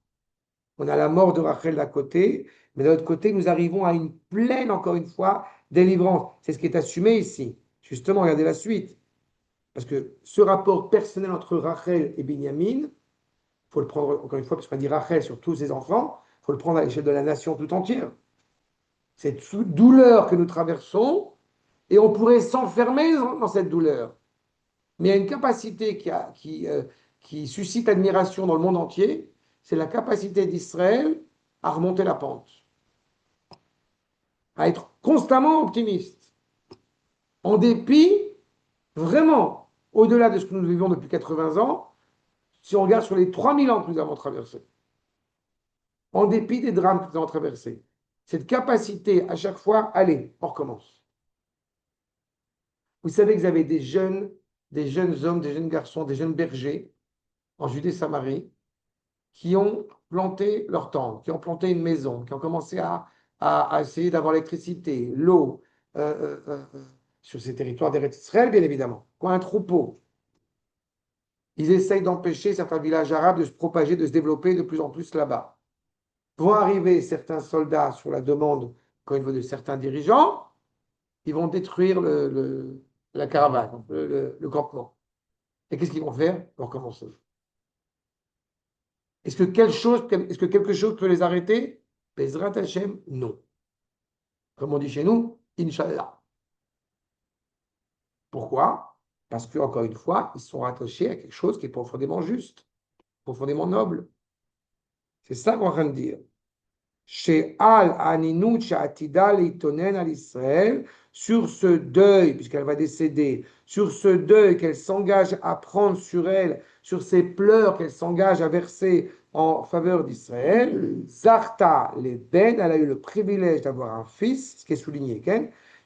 On a la mort de Rachel d'un côté, mais de l'autre côté, nous arrivons à une pleine, encore une fois, délivrance. C'est ce qui est assumé ici. Justement, regardez la suite. Parce que ce rapport personnel entre Rachel et Binyamin, il faut le prendre, encore une fois, parce qu'on dit Rachel sur tous ses enfants, il faut le prendre à l'échelle de la nation tout entière. Cette douleur que nous traversons, et on pourrait s'enfermer dans cette douleur. Mais il y a une capacité qui suscite admiration dans le monde entier, c'est la capacité d'Israël à remonter la pente, à être constamment optimiste, en dépit, vraiment, au-delà de ce que nous vivons depuis 80 ans, si on regarde sur les 3000 ans que nous avons traversés, en dépit des drames que nous avons traversés, cette capacité à chaque fois, allez, on recommence. Vous savez que vous avez des jeunes hommes, des jeunes garçons, des jeunes bergers en Judée-Samarie qui ont planté leur tente, qui ont planté une maison, qui ont commencé à essayer d'avoir l'électricité, l'eau, sur ces territoires d'Eretz Israël, bien évidemment, qui ont un troupeau. Ils essayent d'empêcher certains villages arabes de se propager, de se développer de plus en plus là-bas. Vont arriver certains soldats sur la demande, quand il veut, de certains dirigeants, ils vont détruire la caravane, le campement. Et qu'est-ce qu'ils vont faire? Ils vont recommencer. Est-ce que quelque chose peut les arrêter? Bezrat Hashem, non. Comme on dit chez nous, Inch'Allah. Pourquoi? Parce que, encore une fois, ils sont rattachés à quelque chose qui est profondément juste, profondément noble. C'est ça qu'on est en train de dire. Chez Al Aninut Atida Leitonen al Israël, sur ce deuil, puisqu'elle va décéder, sur ce deuil qu'elle s'engage à prendre sur elle, sur ces pleurs qu'elle s'engage à verser en faveur d'Israël, Zarta les Ben, elle a eu le privilège d'avoir un fils, ce qui est souligné,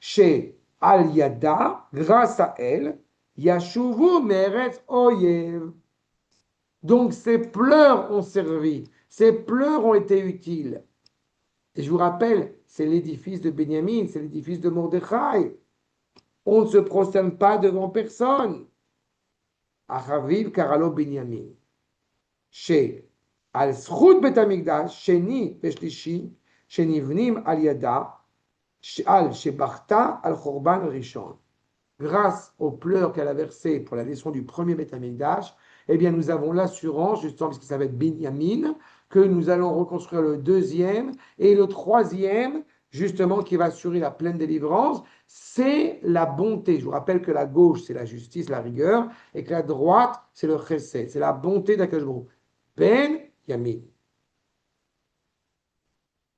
chez Al Yada, grâce à elle, Yashuvu Meretz Oyev. Donc ces pleurs ont servi, ces pleurs ont été utiles. Et je vous rappelle, c'est l'édifice de Benjamin, c'est l'édifice de Mordechai. On ne se prosterne pas devant personne. Achaviv Karalo Benjamin. Chez על זכות בית המקדש, שני ושלישי, שנבנים על ידה, על שבכתה על חורבן ראשון. Grâce aux pleurs qu'elle a versées pour la destruction du premier Beth Amikdash, eh bien, nous avons l'assurance, justement, parce que ça va être Binyamin, que nous allons reconstruire le deuxième et le troisième, justement, qui va assurer la pleine délivrance, c'est la bonté. Je vous rappelle que la gauche, c'est la justice, la rigueur, et que la droite, c'est le chesed, c'est la bonté d'Akadosh Baruch Hu. Ben Yamin.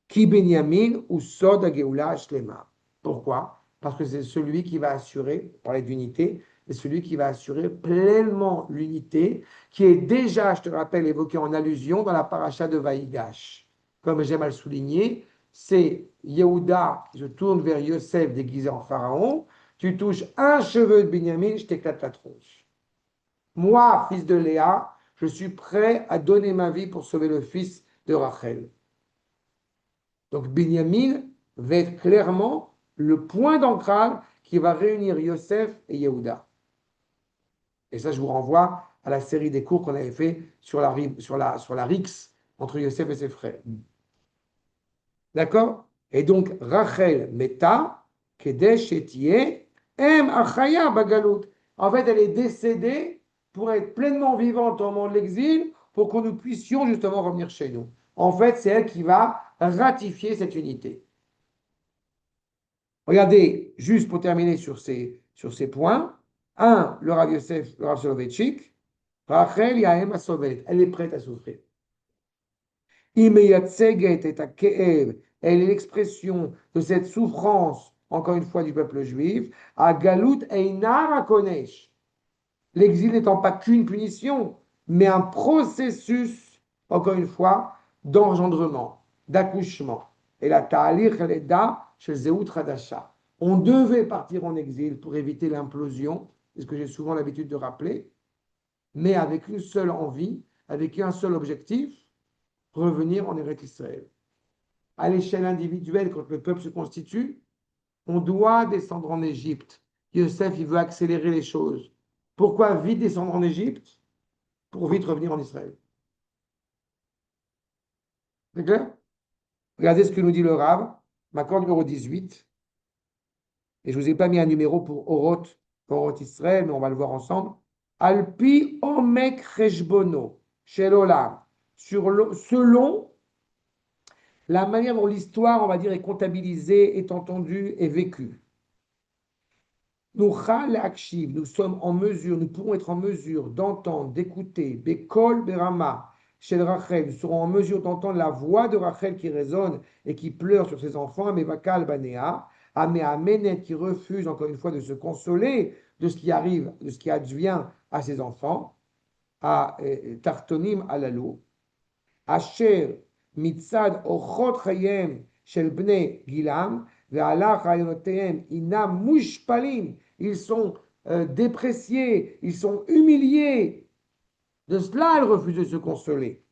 Ki Benyamin ou Sod Geoula Shlema. Pourquoi? Parce que c'est celui qui va assurer, on parlait d'unité, c'est celui qui va assurer pleinement l'unité, qui est déjà, je te rappelle, évoqué en allusion dans la paracha de Vaïgash. Comme j'aime à le souligner, c'est Yehuda qui se tourne vers Yosef déguisé en pharaon, tu touches un cheveu de Binyamin, je t'éclate la tronche. Moi, fils de Léa, je suis prêt à donner ma vie pour sauver le fils de Rachel. Donc Binyamin va être clairement le point d'ancrage qui va réunir Yosef et Yehuda. Et ça, je vous renvoie à la série des cours qu'on avait fait sur la rixe entre Yosef et ses frères. D'accord? Et donc, Rachel Meta, Kedesh Etie, Em Achaya Bagalut. En fait, elle est décédée pour être pleinement vivante au moment de l'exil, pour que nous puissions justement revenir chez nous. En fait, c'est elle qui va ratifier cette unité. Regardez, juste pour terminer sur ces points. Un, le Rav Yosef, le Rav Soloveitchik, Rachel Yahem Asovet, elle est prête à souffrir. Imeyatseget et à Keev, elle est l'expression de cette souffrance, encore une fois, du peuple juif, à Galut Einar Akonesh. L'exil n'étant pas qu'une punition, mais un processus, encore une fois, d'engendrement, d'accouchement. Et la Ta'alir Leda chez Zeut Radasha. On devait partir en exil pour éviter l'implosion, c'est ce que j'ai souvent l'habitude de rappeler, mais avec une seule envie, avec un seul objectif, revenir en Eretz Israël. À l'échelle individuelle, quand le peuple se constitue, on doit descendre en Égypte. Yosef, il veut accélérer les choses. Pourquoi vite descendre en Égypte? Pour vite revenir en Israël. C'est clair? Regardez ce que nous dit le Rav, Makor numéro 18. Et je ne vous ai pas mis un numéro pour Oroth Israël, mais on va le voir ensemble. Alpi Omek Reshbono, Shelolam, selon la manière dont l'histoire, on va dire, est comptabilisée, est entendue et vécue. Nous sommes en mesure, nous pourrons être en mesure d'entendre, d'écouter, Bekol Berama, chez Rachel, nous serons en mesure d'entendre la voix de Rachel qui résonne et qui pleure sur ses enfants, Mevakal Banea, Amenet qui refuse encore une fois de se consoler de ce qui arrive, de ce qui advient à ses enfants, à Tartonim Alalou, Asher Mitzad Ochot Chayem Shel Bnei Gilam, Ve'alach Rayonotehem Inam Mushpalim, ils sont dépréciés, ils sont humiliés. De cela, elle refuse de se consoler.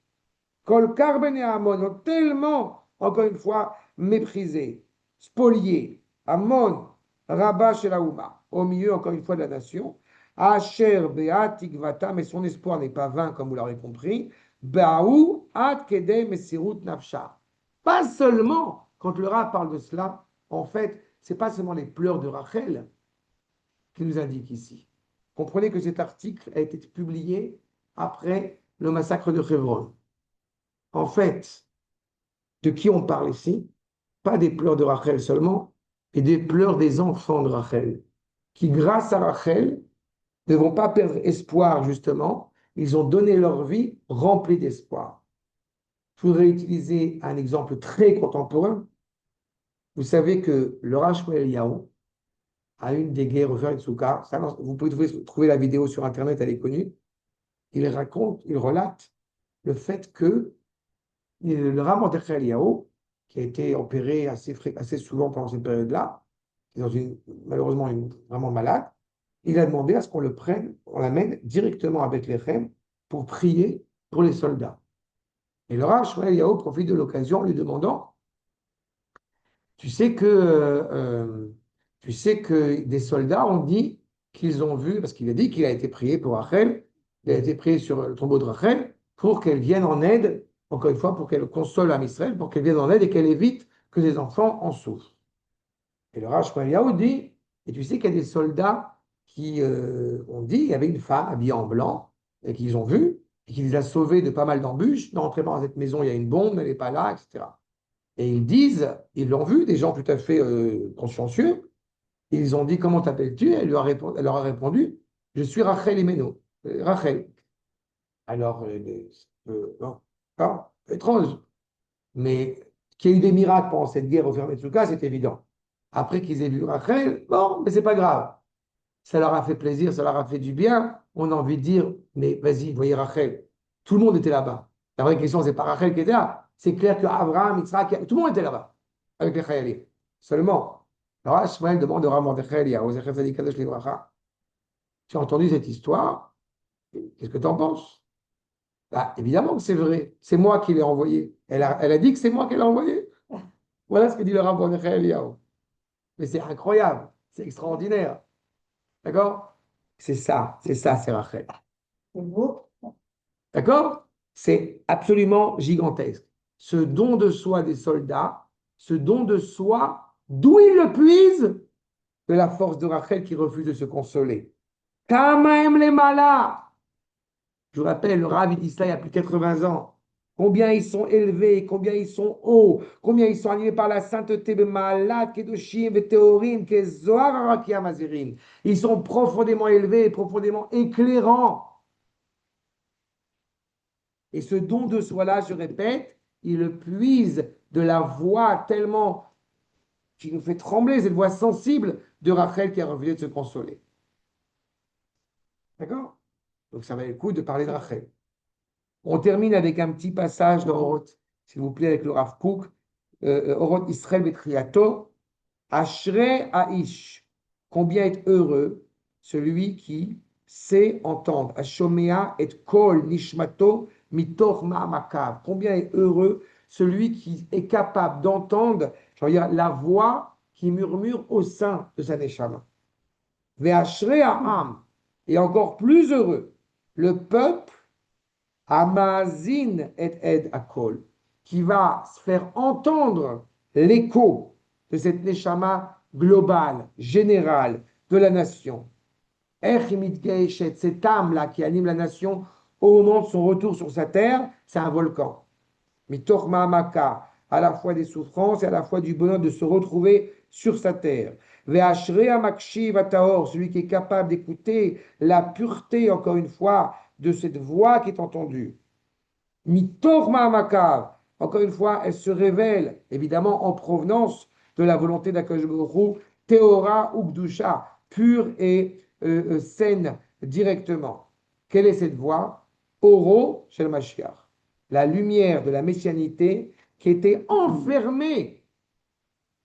Kol Karben et Amon ont tellement, encore une fois, méprisé, spolié. Amon, Rabat chez la Ouma, au milieu, encore une fois, de la nation. Asher Beat Tikvata, mais son espoir n'est pas vain, comme vous l'aurez compris. Baou Ad Kedem Mesirut Nafsha. Pas seulement, quand le Rav parle de cela, en fait, ce n'est pas seulement les pleurs de Rachel qui nous indiquent ici. Comprenez que cet article a été publié après le massacre de Hebron. En fait, de qui on parle ici? Pas des pleurs de Rachel seulement, mais des pleurs des enfants de Rachel, qui, grâce à Rachel, ne vont pas perdre espoir, justement. Ils ont donné leur vie remplie d'espoir. Je voudrais utiliser un exemple très contemporain. Vous savez que le Rav Shmuel Eliyahu, à une des guerres au Feretzuka, vous pouvez trouver la vidéo sur Internet, elle est connue. Il raconte, il relate le fait que le Rav Mordechai Eliyahu, qui a été opéré assez souvent pendant cette période-là, qui est malheureusement vraiment malade, il a demandé à ce qu'on le prenne, on l'amène directement à Bethléem pour prier pour les soldats. Et le Rav Shmuel Eliyahu profite de l'occasion en lui demandant, tu sais que des soldats ont dit qu'ils ont vu, parce qu'il a dit qu'il a été prié pour Rachel, il a été prié sur le tombeau de Rachel pour qu'elle vienne en aide encore une fois, pour qu'elle console Am Israël, pour qu'elle vienne en aide et qu'elle évite que les enfants en souffrent. Et le Rav Shmuel dit, et tu sais qu'il y a des soldats qui ont dit, il y avait une femme habillée en blanc, et qu'ils ont vu, et qui les a sauvés de pas mal d'embûches. Non, entrez pas dans cette maison, il y a une bombe, elle n'est pas là, etc. Et ils disent, ils l'ont vu, des gens tout à fait consciencieux, ils ont dit, comment t'appelles-tu? Elle leur a répondu, je suis Rachel Imeno. Rachel. Alors, non, étrange. Mais qu'il y ait eu des miracles pendant cette guerre au Metsuka, c'est évident. Après qu'ils aient vu Rachel, bon, mais c'est pas grave. Ça leur a fait plaisir, ça leur a fait du bien. On a envie de dire, mais vas-y, voyez Rachel. Tout le monde était là-bas. La vraie question, c'est pas Rachel qui était là. C'est clair que Abraham, Yitzhak, tout le monde était là-bas, avec les Chayalim. Seulement, alors Shmuel demande au Rav Mordechai Eliyahu, tu as entendu cette histoire, qu'est-ce que tu en penses? Bah, évidemment que c'est vrai, c'est moi qui l'ai envoyé. Elle a dit que c'est moi qui l'ai envoyé. Voilà ce que dit le Rav Mordechai Eliyahu. Mais c'est incroyable, c'est extraordinaire. D'accord? C'est Rachel. D'accord? C'est absolument gigantesque. Ce don de soi des soldats, ce don de soi, d'où ils le puisent? De la force de Rachel qui refuse de se consoler. Kamaem les malas. Je vous rappelle, le Rav il dit ça il y a plus de 80 ans. Combien ils sont élevés, combien ils sont hauts, combien ils sont animés par la sainteté de Malat, Kedoshim, Théorim, Kezohar, Arakia, Mazirim. Ils sont profondément élevés, profondément éclairants. Et ce don de soi-là, je répète, il le puise de la voix tellement qui nous fait trembler, cette voix sensible de Rachel qui a refusé de se consoler. D'accord? Donc ça valait le coup de parler de Rachel. On termine avec un petit passage dans Oroth, s'il vous plaît, avec le Rav Kook, Oroth Israël Betriato, Ashrei Aish, combien est heureux celui qui sait entendre, Ashomea et Kol Nishmato Mitor Ma'amakav, combien est heureux celui qui est capable d'entendre, je veux dire, la voix qui murmure au sein de sa neshama. Ve'ashrei Ha'am, et encore plus heureux, le peuple Amazin et Ed Akol, qui va se faire entendre l'écho de cette neshama globale, générale de la nation. Cette âme-là qui anime la nation au moment de son retour sur sa terre, c'est un volcan. Mitor Ma'amaka, à la fois des souffrances et à la fois du bonheur de se retrouver sur sa terre. Ve'ashrei Amakshiv Ataor, celui qui est capable d'écouter la pureté, encore une fois, de cette voix qui est entendue. Mitor Ma'amakav, encore une fois, elle se révèle évidemment en provenance de la volonté d'Akadosh Baruch Hu, Théora ou Gdusha, pure et saine directement. Quelle est cette voix? Oro Shel Mashiach, la lumière de la messianité qui était enfermée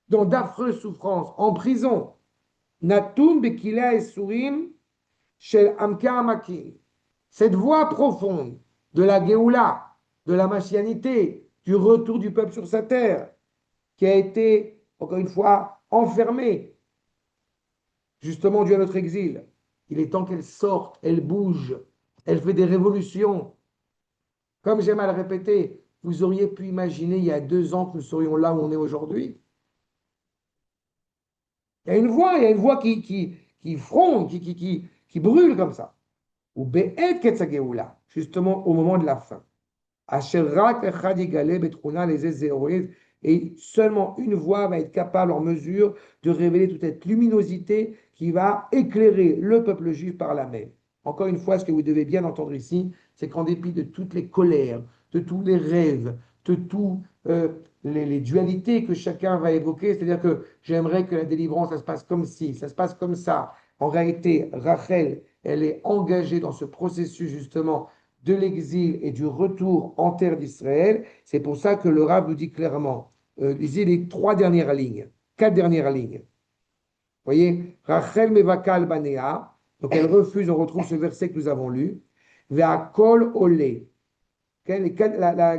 dans d'affreuses souffrances, en prison. Natun Bekila et Surim Shel Amka Amakim. Cette voix profonde de la Géoula, de la messianité, du retour du peuple sur sa terre, qui a été, encore une fois, enfermée, justement dû à notre exil. Il est temps qu'elle sorte, elle bouge, elle fait des révolutions. Comme j'aime à le répéter, vous auriez pu imaginer il y a 2 ans que nous serions là où on est aujourd'hui. Il y a une voix qui fronde, qui brûle comme ça. Ou Be'et Ketzageoula, justement au moment de la fin. Et seulement une voix va être capable, en mesure de révéler toute cette luminosité qui va éclairer le peuple juif par la mer. Encore une fois, ce que vous devez bien entendre ici, c'est qu'en dépit de toutes les colères, de tous les rêves, de toutes les dualités que chacun va évoquer, c'est-à-dire que j'aimerais que la délivrance, ça se passe comme ci, ça se passe comme ça. En réalité, Rachel, elle est engagée dans ce processus justement de l'exil et du retour en terre d'Israël. C'est pour ça que le Rav nous dit clairement, lisez les 3 dernières lignes, 4 dernières lignes. Vous voyez, Rachel mevakal banea, donc elle refuse, on retrouve ce verset que nous avons lu, ve'akol ole, la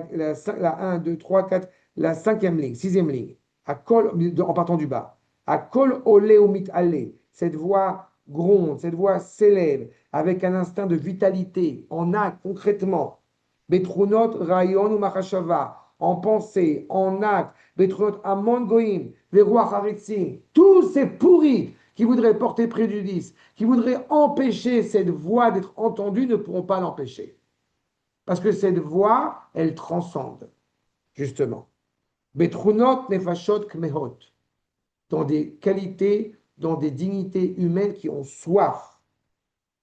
1, 2, 3, 4, la 5e ligne, 6e ligne, en partant du bas, akol ole ou mit'ale, cette voix gronde, cette voix s'élève avec un instinct de vitalité, en acte concrètement. Betrunot rayon ou machashava, en pensée, en acte, Betrunot amon goïm, veruach haritzim, tous ces pourris qui voudraient porter préjudice, qui voudraient empêcher cette voix d'être entendue, ne pourront pas l'empêcher. Parce que cette voix, elle transcende, justement. Betrunot nefashot kmehot, dans des qualités, dans des dignités humaines qui ont soif,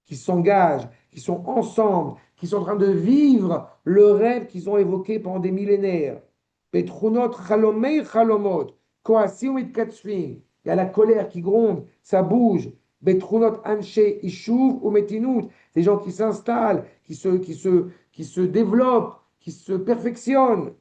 qui s'engagent, qui sont ensemble, qui sont en train de vivre le rêve qu'ils ont évoqué pendant des millénaires. Betrunot chalomei chalomot, koasim et katsvim. Il y a la colère qui gronde, ça bouge. Betrunot anshe ishuv ou metinut, des gens qui s'installent, qui se développent, qui se perfectionnent.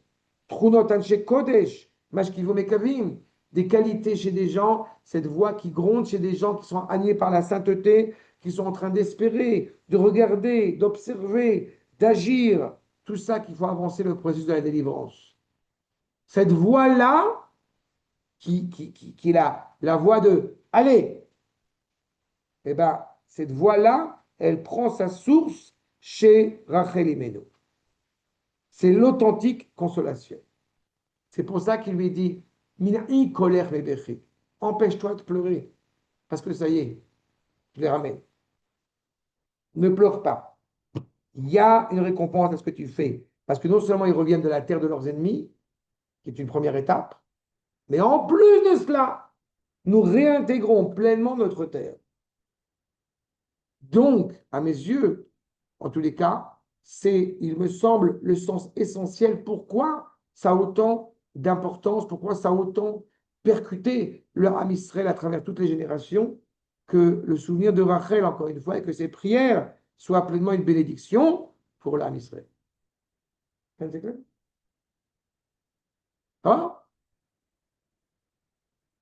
Trunot anshe kodesh, mashkivu mekavim, des qualités chez des gens, cette voix qui gronde chez des gens qui sont animés par la sainteté, qui sont en train d'espérer, de regarder, d'observer, d'agir. Tout ça qu'il faut avancer le processus de la délivrance. Cette voix-là, qui est la voix de « allez », eh bien, cette voix-là, elle prend sa source chez Rachel Imenu. C'est l'authentique consolation. C'est pour ça qu'il lui dit « Mina'i colère mebechi » empêche-toi de pleurer, parce que ça y est, je les ramène. Ne pleure pas. Il y a une récompense à ce que tu fais. Parce que non seulement ils reviennent de la terre de leurs ennemis, qui est une première étape, mais en plus de cela, nous réintégrons pleinement notre terre. Donc, à mes yeux, en tous les cas, c'est, il me semble, le sens essentiel. Pourquoi ça a autant d'importance, pourquoi ça a autant percuté le Ham Israël à travers toutes les générations, que le souvenir de Rachel, encore une fois, et que ses prières soient pleinement une bénédiction pour l'Am Israël. C'est clair? Ah?